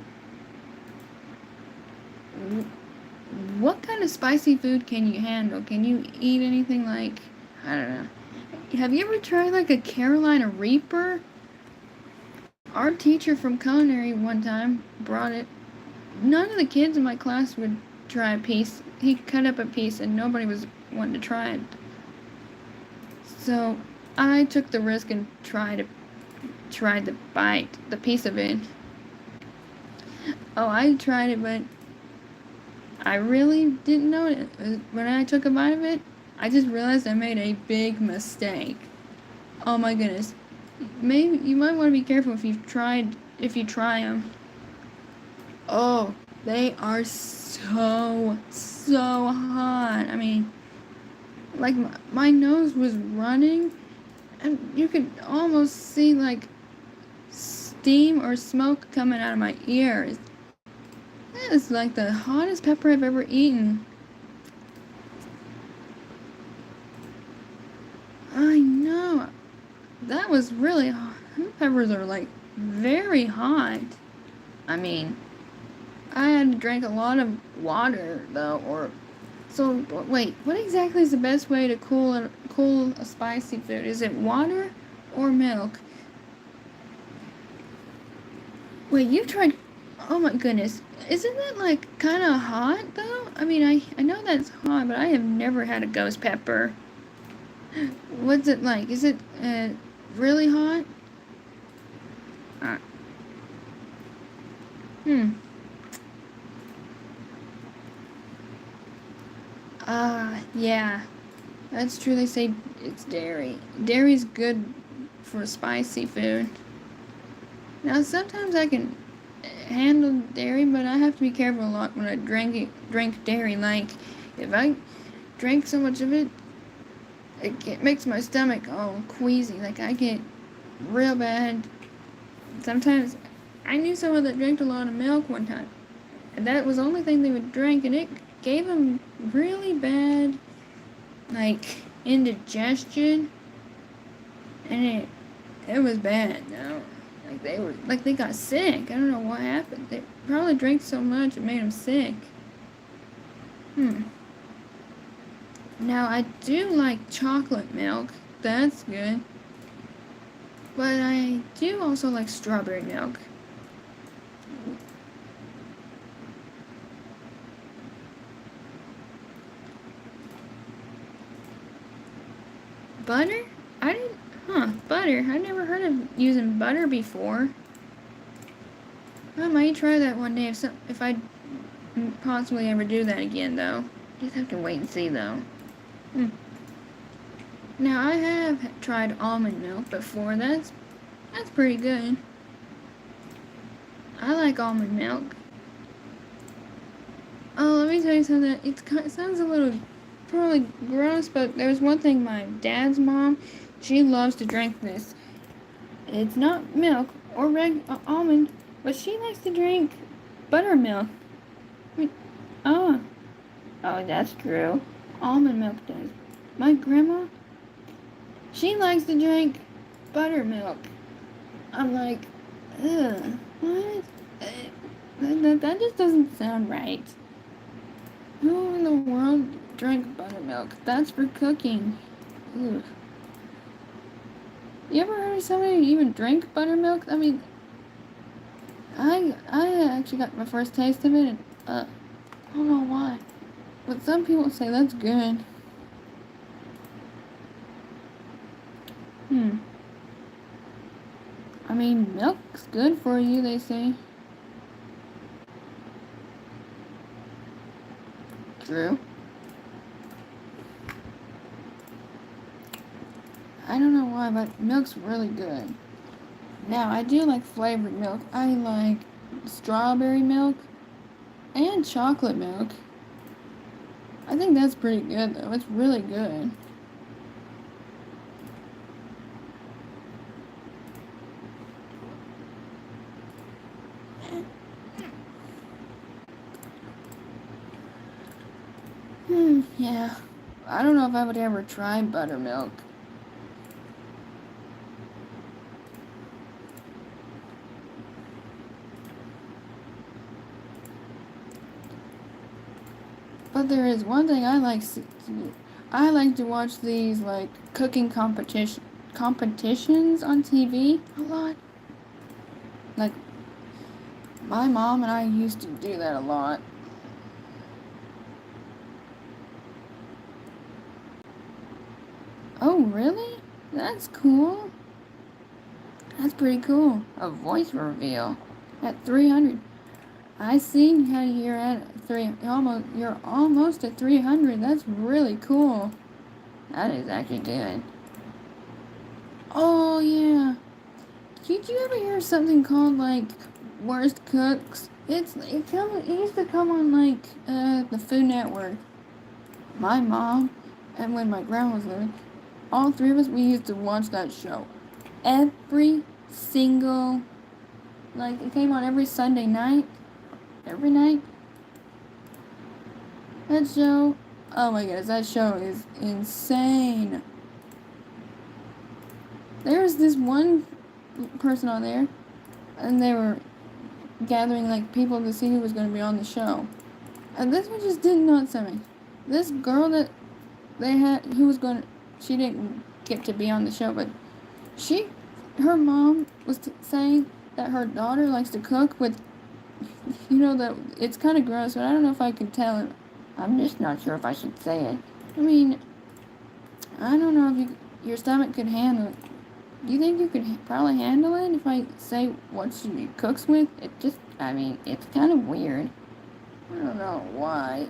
what kind of spicy food can you handle? Can you eat anything like, I don't know. Have you ever tried like a Carolina Reaper? Our teacher from culinary one time brought it. None of the kids in my class would try a piece. He cut up a piece and nobody was wanting to try it. So I took the risk and tried to bite the piece of it. Oh, I tried it, but I really didn't know it. When I took a bite of it, I just realized I made a big mistake. Oh my goodness. Maybe you might want to be careful if you try them. Oh, they are so hot. I mean, like my nose was running and you could almost see like steam or smoke coming out of my ears. That is like the hottest pepper I've ever eaten. I know. That was really hot. Peppers are like very hot. I mean, I had to drink a lot of water though, so wait, what exactly is the best way to cool a spicy food? Is it water or milk? Wait, you've tried, oh my goodness, isn't that like kind of hot though? I mean, I know that's hot, but I have never had a ghost pepper. What's it like? Is it really hot? Uh, hmm. Yeah. That's true. They say it's dairy. Dairy's good for spicy food. Now, sometimes I can handle dairy, but I have to be careful a lot when I drink dairy. Like, if I drink so much of it, it makes my stomach all queasy. Like, I get real bad. Sometimes, I knew someone that drank a lot of milk one time, and that was the only thing they would drink, and it gave them really bad, like, indigestion, and it was bad. No, like they got sick. I don't know what happened. They probably drank so much it made them sick. Now I do like chocolate milk. That's good. But I do also like strawberry milk. Butter? Butter. I never heard of using butter before. I might try that one day if I possibly ever do that again, though. Just have to wait and see, though. Now, I have tried almond milk before. That's pretty good. I like almond milk. Oh, let me tell you something. It sounds a little probably gross, but there's one thing my dad's mom, she loves to drink this. It's not milk or almond, but she likes to drink buttermilk. I mean, oh, that's true. Almond milk does. My grandma, she likes to drink buttermilk. I'm like, ugh, what? That just doesn't sound right. Who in the world drank buttermilk? That's for cooking. Ugh. You ever heard of somebody who even drink buttermilk? I mean, I actually got my first taste of it, and I don't know why, but some people say that's good. I mean, milk's good for you, they say. True. I don't know why, but milk's really good. Now, I do like flavored milk. I like strawberry milk and chocolate milk. I think that's pretty good, though. It's really good. Yeah. I don't know if I would ever try buttermilk. But there is one thing I like to do. I like to watch these like cooking competitions on TV a lot. Like my mom and I used to do that a lot. Oh, really? That's cool. That's pretty cool. A voice reveal at 300. I see how you're at you're almost at 300. That's really cool. That is actually good. Oh yeah. Did you ever hear something called like worst cooks? It used to come on like the Food Network. My mom and when my grandma was living, all three of us we used to watch that show. Every single like it came on every Sunday night. Every night. That show, oh my goodness, that show is insane. There's this one person on there, and they were gathering like people to see who was going to be on the show. And this one just did not send me. This girl that they had, she didn't get to be on the show, but her mom was saying that her daughter likes to cook with, that it's kind of gross, but I don't know if I can tell it. I'm just not sure if I should say it. I mean, I don't know if your stomach could handle it. Do you think you could probably handle it if I say what she cooks with? It's kind of weird. I don't know why.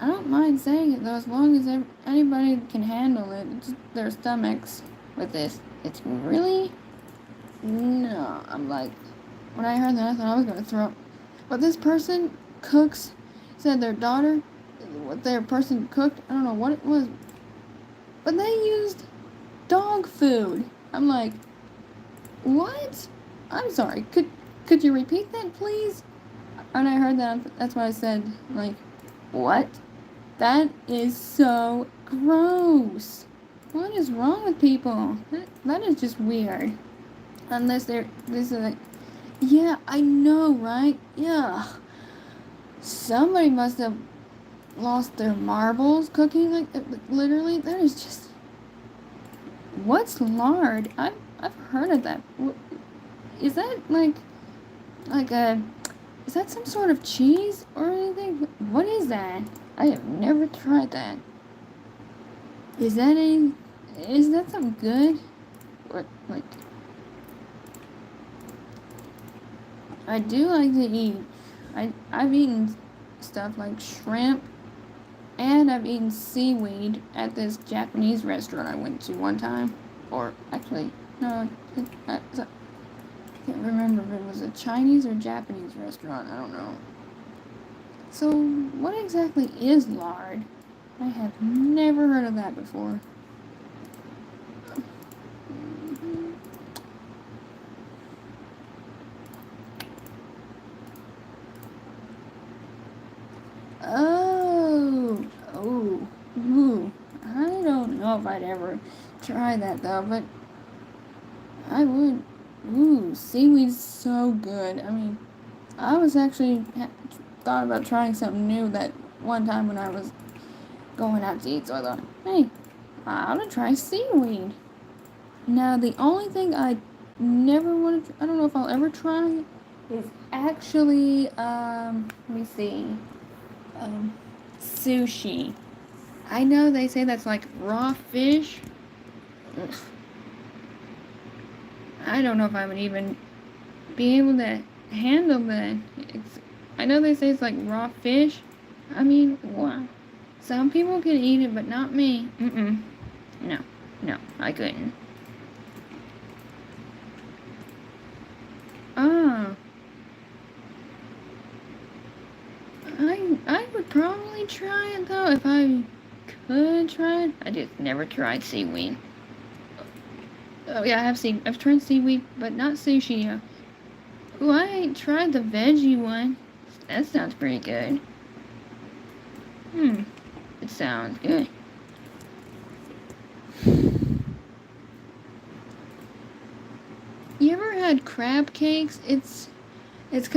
I don't mind saying it though, as long as anybody can handle it. It's just their stomachs with this. It's really... No, I'm like... When I heard that, I thought I was going to throw up. But this person said their daughter, what their person cooked, I don't know what it was, but they used dog food. I'm like, what? I'm sorry, could you repeat that, please? And I heard that, that's why I said, like, what? That is so gross. What is wrong with people? That is just weird. Unless this is like, yeah, I know, right? Yeah. Somebody must have lost their marbles cooking like literally. That is just... What's lard? I've heard of that. Is that is that some sort of cheese or anything? What is that? I have never tried that. Is that something good? What, like... I do like to eat. I've eaten stuff like shrimp, and I've eaten seaweed at this Japanese restaurant I went to one time. Or actually, no, I can't remember if it was a Chinese or Japanese restaurant. I don't know. So, what exactly is lard? I have never heard of that before. I don't know if I'd ever try that though, but I would. Seaweed's so good. I mean, I was actually thought about trying something new that one time when I was going out to eat, so I thought, hey, I ought to try seaweed. Now, the only thing I never want to, I don't know if I'll ever try, is actually, let me see, sushi. I know they say that's like raw fish. Ugh. I don't know if I would even be able to handle that. I know they say it's like raw fish. I mean, wow. Some people can eat it, but not me. No, I couldn't. Ah. I would probably try it though if I could try it. I just never tried seaweed. Oh yeah, I've tried seaweed, but not sushi. Ooh, I tried the veggie one. That sounds pretty good. It sounds good. You ever had crab cakes? It's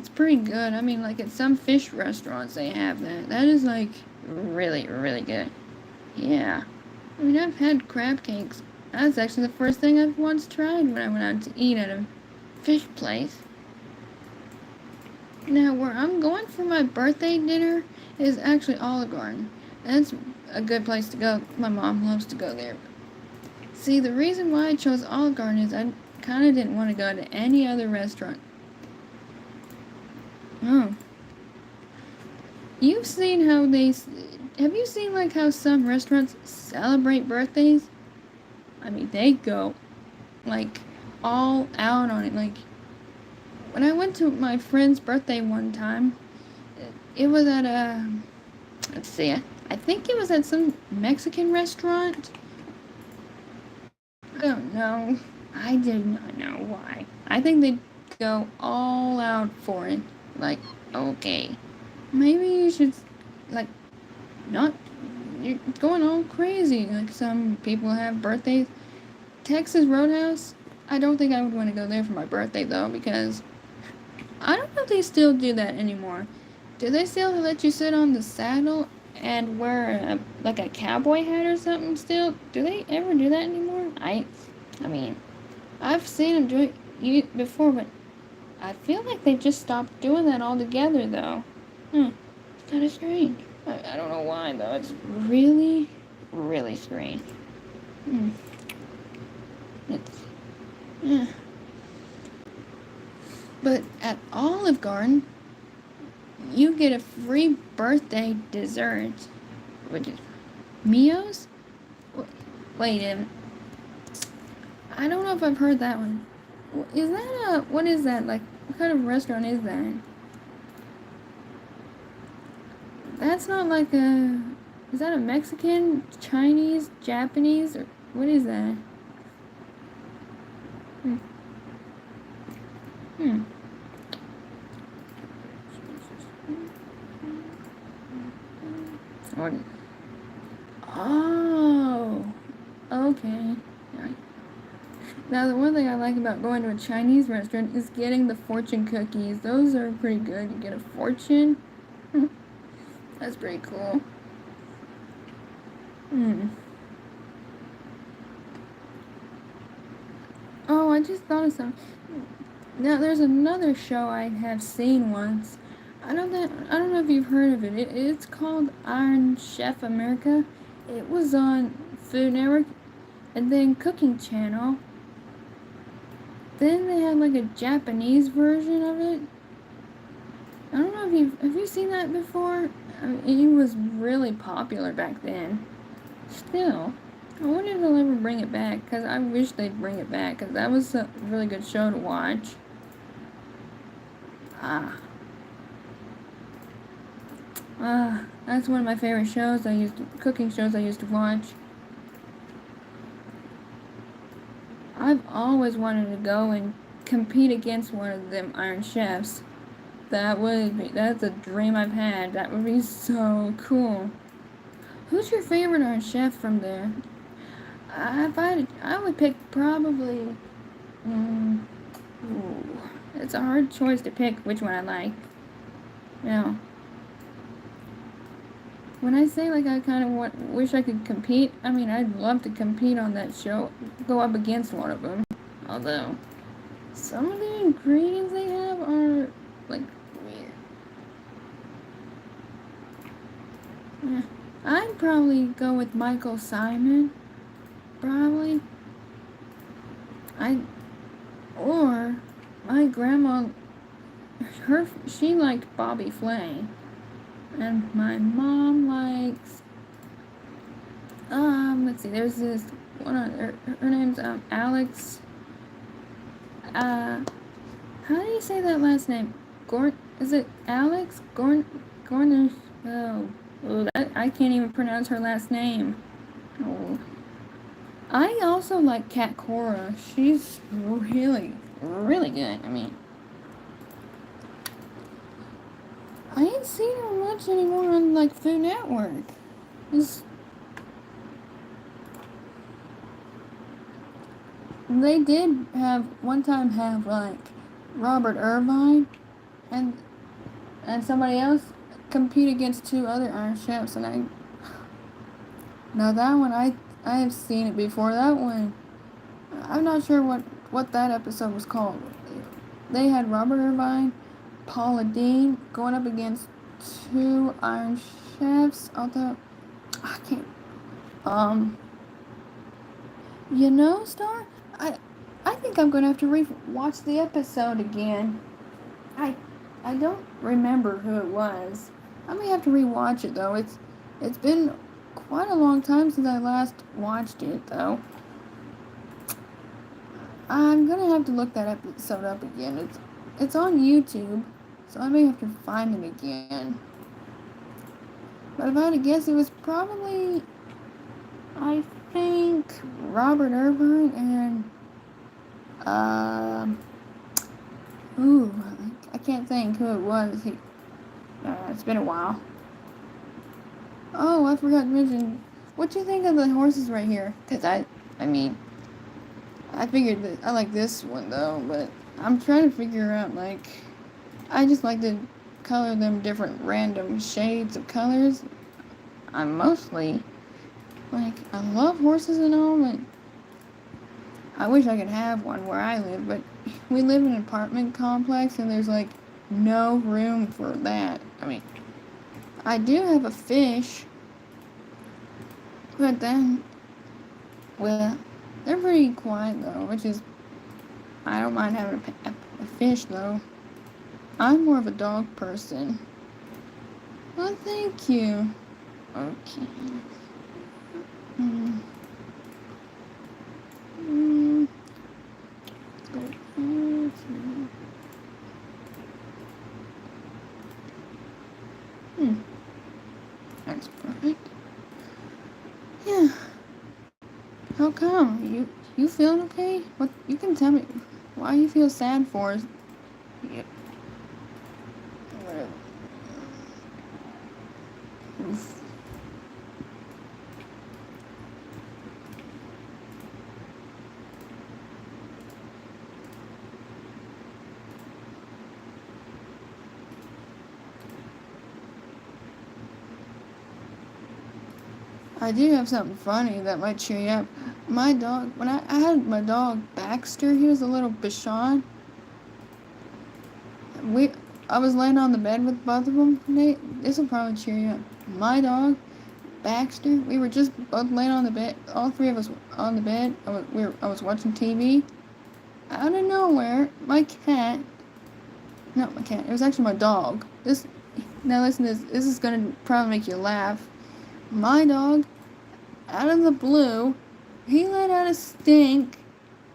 pretty good. I mean, like at some fish restaurants they have that. That is like really, really good. Yeah. I mean, I've had crab cakes. That's actually the first thing I've once tried when I went out to eat at a fish place. Now, where I'm going for my birthday dinner is actually Olive Garden. That's a good place to go. My mom loves to go there. See, the reason why I chose Olive Garden is I kind of didn't want to go to any other restaurant. Oh. You've seen how they... Have you seen, like, how some restaurants celebrate birthdays? I mean, they go, like, all out on it. Like, when I went to my friend's birthday one time, it was at a... Let's see, I think it was at some Mexican restaurant. I don't know. I did not know why. I think they go all out for it. Like, okay, maybe you should, like, not... You're going all crazy. Like, some people have birthdays. Texas Roadhouse, I don't think I would want to go there for my birthday, though, because I don't know if they still do that anymore. Do they still let you sit on the saddle and wear like a cowboy hat or something still? Do they ever do that anymore? I mean, I've seen them do it before, but I feel like they just stopped doing that altogether, though. It's kind of strange. I don't know why, though. It's really, really strange. It's... Yeah. But at Olive Garden, you get a free birthday dessert, which is Mio's? Wait a minute. I don't know if I've heard that one. Is that what is that? Like, what kind of restaurant is that? That's not like is that a Mexican, Chinese, Japanese, or what is that? Or, oh, okay. Now, the one thing I like about going to a Chinese restaurant is getting the fortune cookies. Those are pretty good. You get a fortune. That's pretty cool. Oh, I just thought of something. Now, there's another show I have seen once. I don't know if you've heard of it. It's called Iron Chef America. It was on Food Network and then Cooking Channel. Then they had like a Japanese version of it. I don't know if have you seen that before? I mean, it was really popular back then. Still, I wonder if they'll ever bring it back, because I wish they'd bring it back, because that was a really good show to watch. That's one of my favorite shows. Cooking shows I used to watch. I've always wanted to go and compete against one of them Iron Chefs. That's a dream I've had. That would be so cool. Who's your favorite Iron Chef from there? I would pick probably... it's a hard choice to pick which one I like. Now, when I say like I kind of wish I could compete, I mean I'd love to compete on that show, go up against one of them. Although, some of the ingredients they have are like weird. Yeah. I'd probably go with Michael Simon. Probably. Or my grandma, she liked Bobby Flay. And my mom likes, let's see, there's this one, her name's, Alex, how do you say that last name? Is it Alex? Gornish, I can't even pronounce her last name. Oh. I also like Kat Cora. She's really, really good. I mean, I ain't seen her much anymore on, like, Food Network. They did one time have, like, Robert Irvine and somebody else compete against two other Iron Chefs, and now that one I have seen it before. That one I'm not sure what that episode was called. They had Robert Irvine, Paula Dean going up against two Iron Chefs. Although I can't. Star, I I think I'm gonna have to watch the episode again. I I don't remember who it was. I may have to rewatch it though. It's been quite a long time since I last watched it though. I'm gonna have to look that episode up again. It's on YouTube, so I may have to find it again. But if I had to guess, it was probably, I think, Robert Irvine and ooh, I can't think who it was. It's been a while. Oh, I forgot to mention. What do you think of the horses right here? Cause I mean, I figured that I like this one though, but I'm trying to figure out I just like to color them different random shades of colors. I'm mostly I love horses and all, but I wish I could have one where I live, but we live in an apartment complex and there's no room for that. I mean, I do have a fish, but then, well, they're pretty quiet though, which is, I don't mind having a fish though. I'm more of a dog person. Well, thank you. Okay. That's perfect. Yeah. How come? You feeling okay? What you can tell me why you feel sad for? Yep. Oof. I do have something funny that might cheer you up. My dog, when I had my dog Baxter, he was a little Bichon. I was laying on the bed with both of them. This will probably cheer you up. My dog Baxter, we were just both laying on the bed, all three of us on the bed. I was watching TV. Out of nowhere, my cat, not my cat, it was actually my dog. Now listen to this. This is gonna probably make you laugh. My dog, out of the blue, he let out a stink,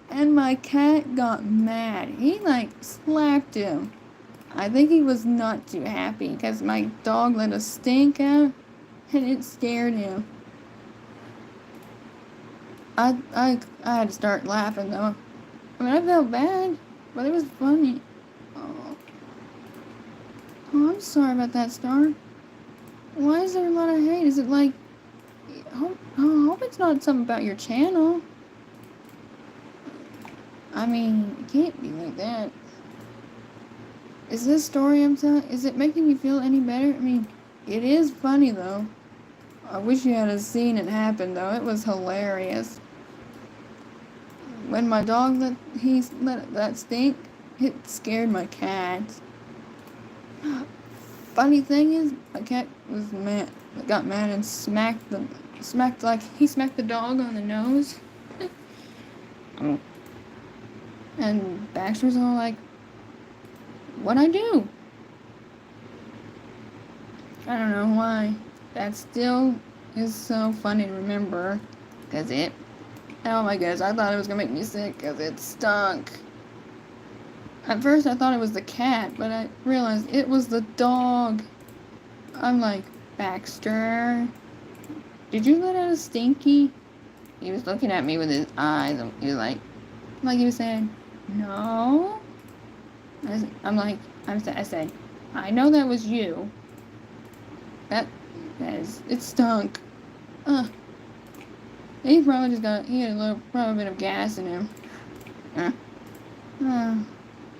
and my cat got mad. He slapped him. I think he was not too happy because my dog let a stink out, and it scared him. I had to start laughing though. I mean, I felt bad, but it was funny. Oh, I'm sorry about that, Star. Why is there a lot of hate? Is it I hope it's not something about your channel. I mean, it can't be like that. Is this story I'm telling, is it making you feel any better? I mean, it is funny though. I wish you had seen it happen though. It was hilarious. When my dog let that stink, it scared my cat. Funny thing is, my cat was mad, got mad and smacked the dog on the nose. And Baxter's all like, what'd I do? I don't know why. That still is so funny to remember. Oh my goodness, I thought it was gonna make me sick because it stunk. At first I thought it was the cat, but I realized it was the dog. I'm like, Baxter, did you let out a stinky? He was looking at me with his eyes. He was like he was saying, no. I said, I know that was you. It stunk. He probably he had probably a bit of gas in him.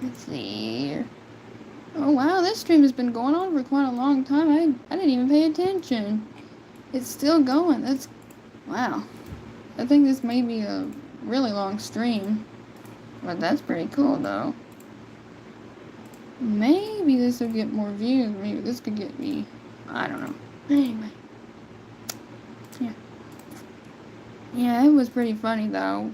Let's see here. Oh wow, this stream has been going on for quite a long time. I didn't even pay attention. It's still going. That's... Wow. I think this may be a really long stream. But that's pretty cool, though. Maybe this will get more views. Maybe this could get me... I don't know. Anyway. Yeah. Yeah, it was pretty funny, though.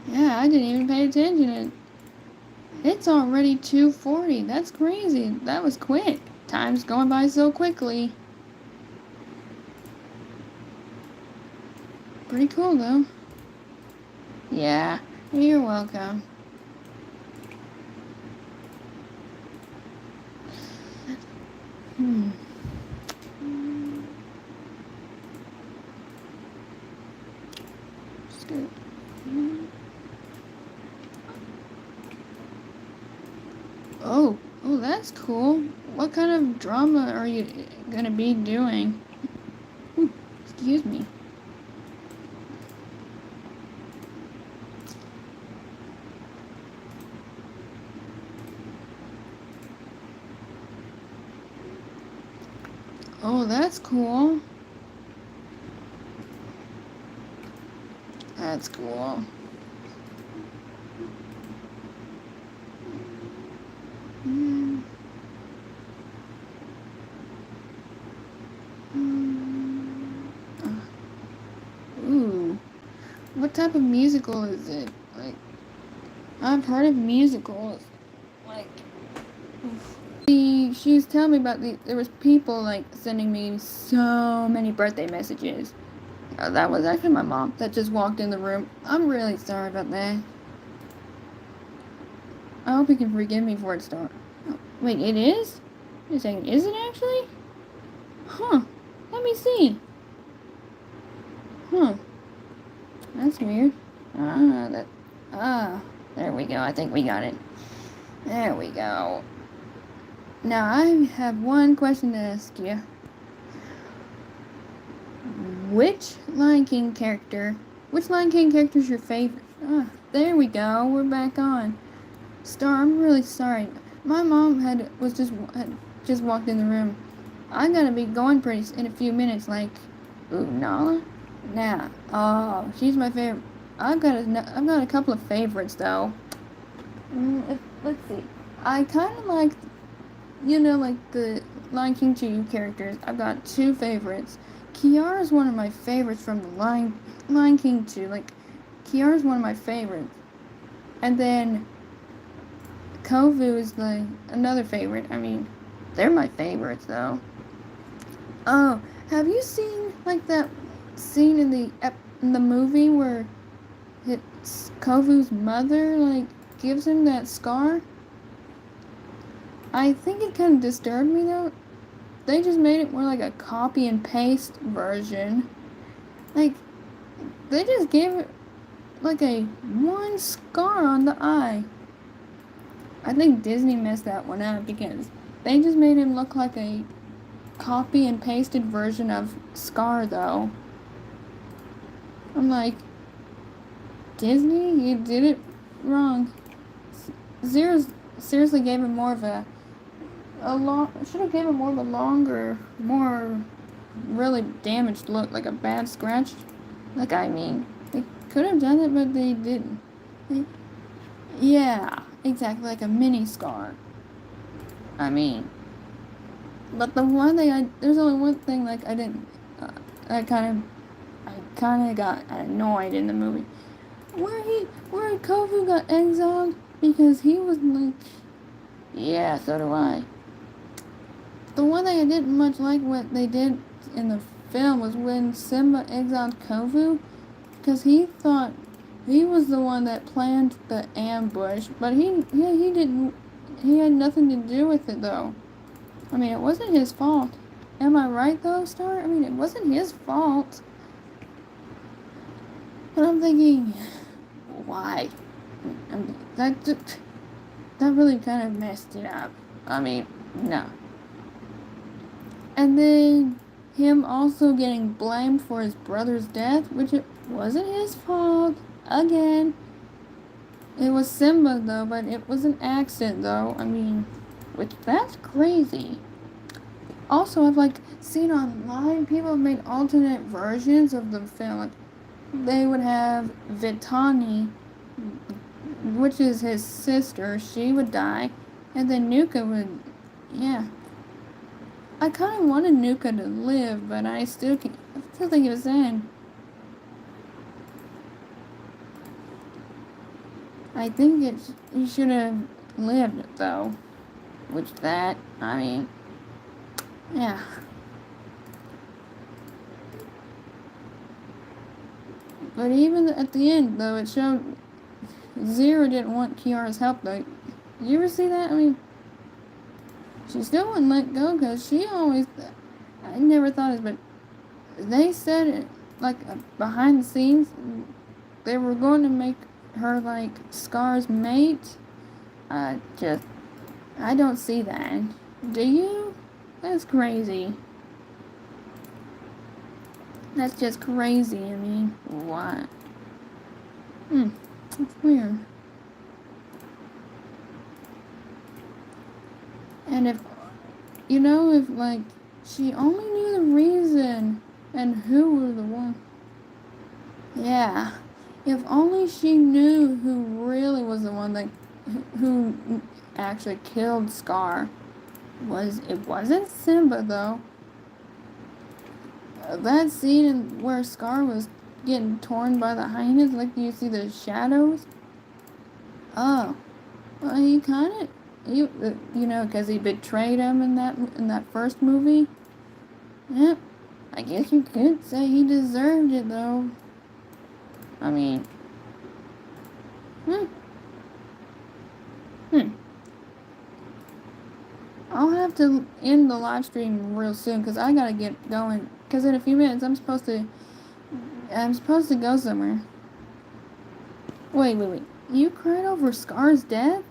Yeah, I didn't even pay attention. It's already 2:40. That's crazy. That was quick. Time's going by so quickly. Pretty cool, though. Yeah, you're welcome. Just good. Oh, that's cool. What kind of drama are you gonna be doing? Ooh, excuse me. Oh, that's cool. That's cool. Ooh. What type of musical is it? Like, I've heard of musicals. Like, she was telling me about there was people, like, sending me so many birthday messages. That was actually my mom that just walked in the room. I'm really sorry about that. I hope you can forgive me for it, Star. Oh, wait, it is? You're saying, is it actually? Huh. Let me see. Huh. That's weird. There we go. I think we got it. There we go. Now, I have one question to ask you. Which Lion King character is your favorite? There we go. We're back on. Star, I'm really sorry. My mom had just walked in the room. I'm gonna be going in a few minutes. Like, ooh, Nala? Nah. Oh, she's my favorite. I've got a couple of favorites though. Let's see. I kind of like, like the Lion King 2 characters. I've got two favorites. Kiara's one of my favorites from the Lion King 2. Like, Kiara's one of my favorites. And then Kovu is another favorite. I mean, they're my favorites though. Oh, have you seen like that scene in the movie where it's Kovu's mother like gives him that scar? I think it kind of disturbed me though. They just made it more like a copy and paste version. Like, they just gave it like a one scar on the eye. I think Disney messed that one up because they just made him look like a copy and pasted version of Scar though. I'm like, Disney, you did it wrong. Seriously gave him more of should have given more of a longer, more really damaged look, like a bad scratch. Like, I mean, they could have done it, but they didn't. Yeah, exactly, like a mini scar. I mean, but the one thing there's only one thing, like, I kind of got annoyed in the movie. Where Kovu got exiled because he was like, yeah, so do I. The one thing I didn't much like what they did in the film was when Simba exiled Kovu, because he thought he was the one that planned the ambush, but he didn't. He had nothing to do with it though. I mean, it wasn't his fault. Am I right though, Star? I mean, it wasn't his fault. But I'm thinking, why? That really kind of messed it up. I mean, no. And then him also getting blamed for his brother's death, which it wasn't his fault. Again, it was Simba though, but it was an accident though. I mean, which that's crazy. Also, I've like seen online people have made alternate versions of the film. Like, they would have Vitani, which is his sister. She would die, and then Nuka would, yeah. I kind of wanted Nuka to live, but I still think he was in. I think he should have lived though. Which that, I mean, yeah. But even at the end, though, it showed Zero didn't want Kiara's help, though. Did you ever see that? I mean, she still wouldn't let go because she always. I never thought it, but they said it, like, behind the scenes, they were going to make her, like, Scar's mate. I don't see that. Do you? That's crazy. That's just crazy. I mean, what? That's weird. And if like, she only knew the reason and who were the one. Yeah. If only she knew who really was the one that, who actually killed Scar. It wasn't Simba, though. That scene where Scar was getting torn by the hyenas, like you see the shadows. Oh, well, he kind of, because he betrayed him in that first movie. Yep, I guess you could say he deserved it, though. I mean, I'll have to end the live stream real soon because I gotta get going. Because in a few minutes I'm supposed to go somewhere. Wait. You cried over Scar's death?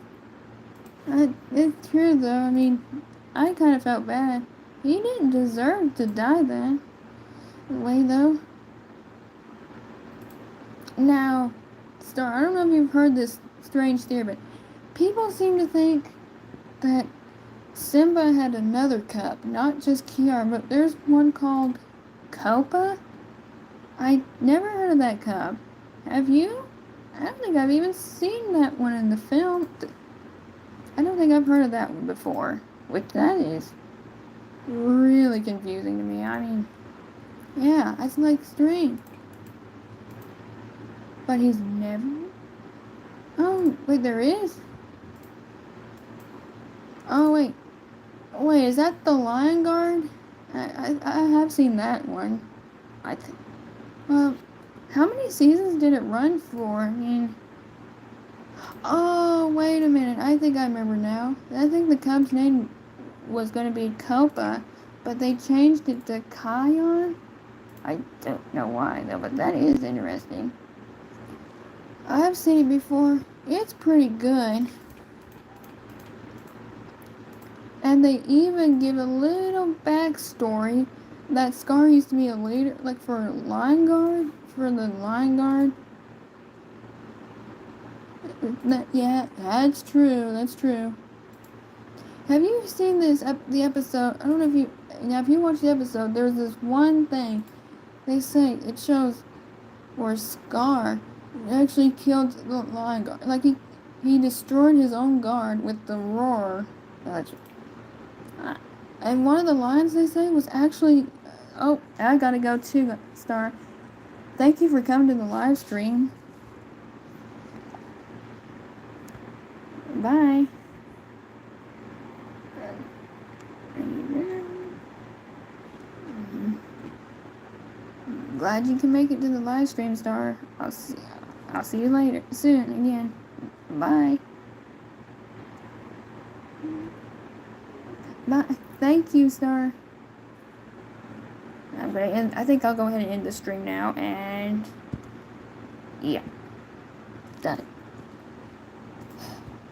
It's true though. I mean, I kind of felt bad. He didn't deserve to die that way though. Now, Star, I don't know if you've heard this strange theory, but people seem to think that Simba had another cub, not just Kiara, but there's one called Copa. I never heard of that cub. Have you? I don't think I've even seen that one in the film. I don't think I've heard of that one before. Which that is really confusing to me. I mean, yeah, that's like strange. But he's never... Oh, wait, there is? Oh, wait. Wait, is that the Lion Guard? I have seen that one. I think. Well, how many seasons did it run for? I mean. Oh, wait a minute. I think I remember now. I think the cub's name was going to be Copa, but they changed it to Kion. I don't know why, though, but that is interesting. I've seen it before. It's pretty good. And they even give a little backstory that Scar used to be a leader, like for the Lion Guard. Yeah, that's true. Have you seen the episode? I don't know if you watched the episode, there's this one thing. They say, it shows where Scar actually killed the Lion Guard. Like, he destroyed his own guard with the roar. And one of the lines they say was actually... Oh, I gotta go too, Star. Thank you for coming to the live stream. Bye. Glad you can make it to the live stream, Star. I'll see you later, soon again. Bye. Bye. Thank you, Star. I think I'll go ahead and end the stream now, and yeah.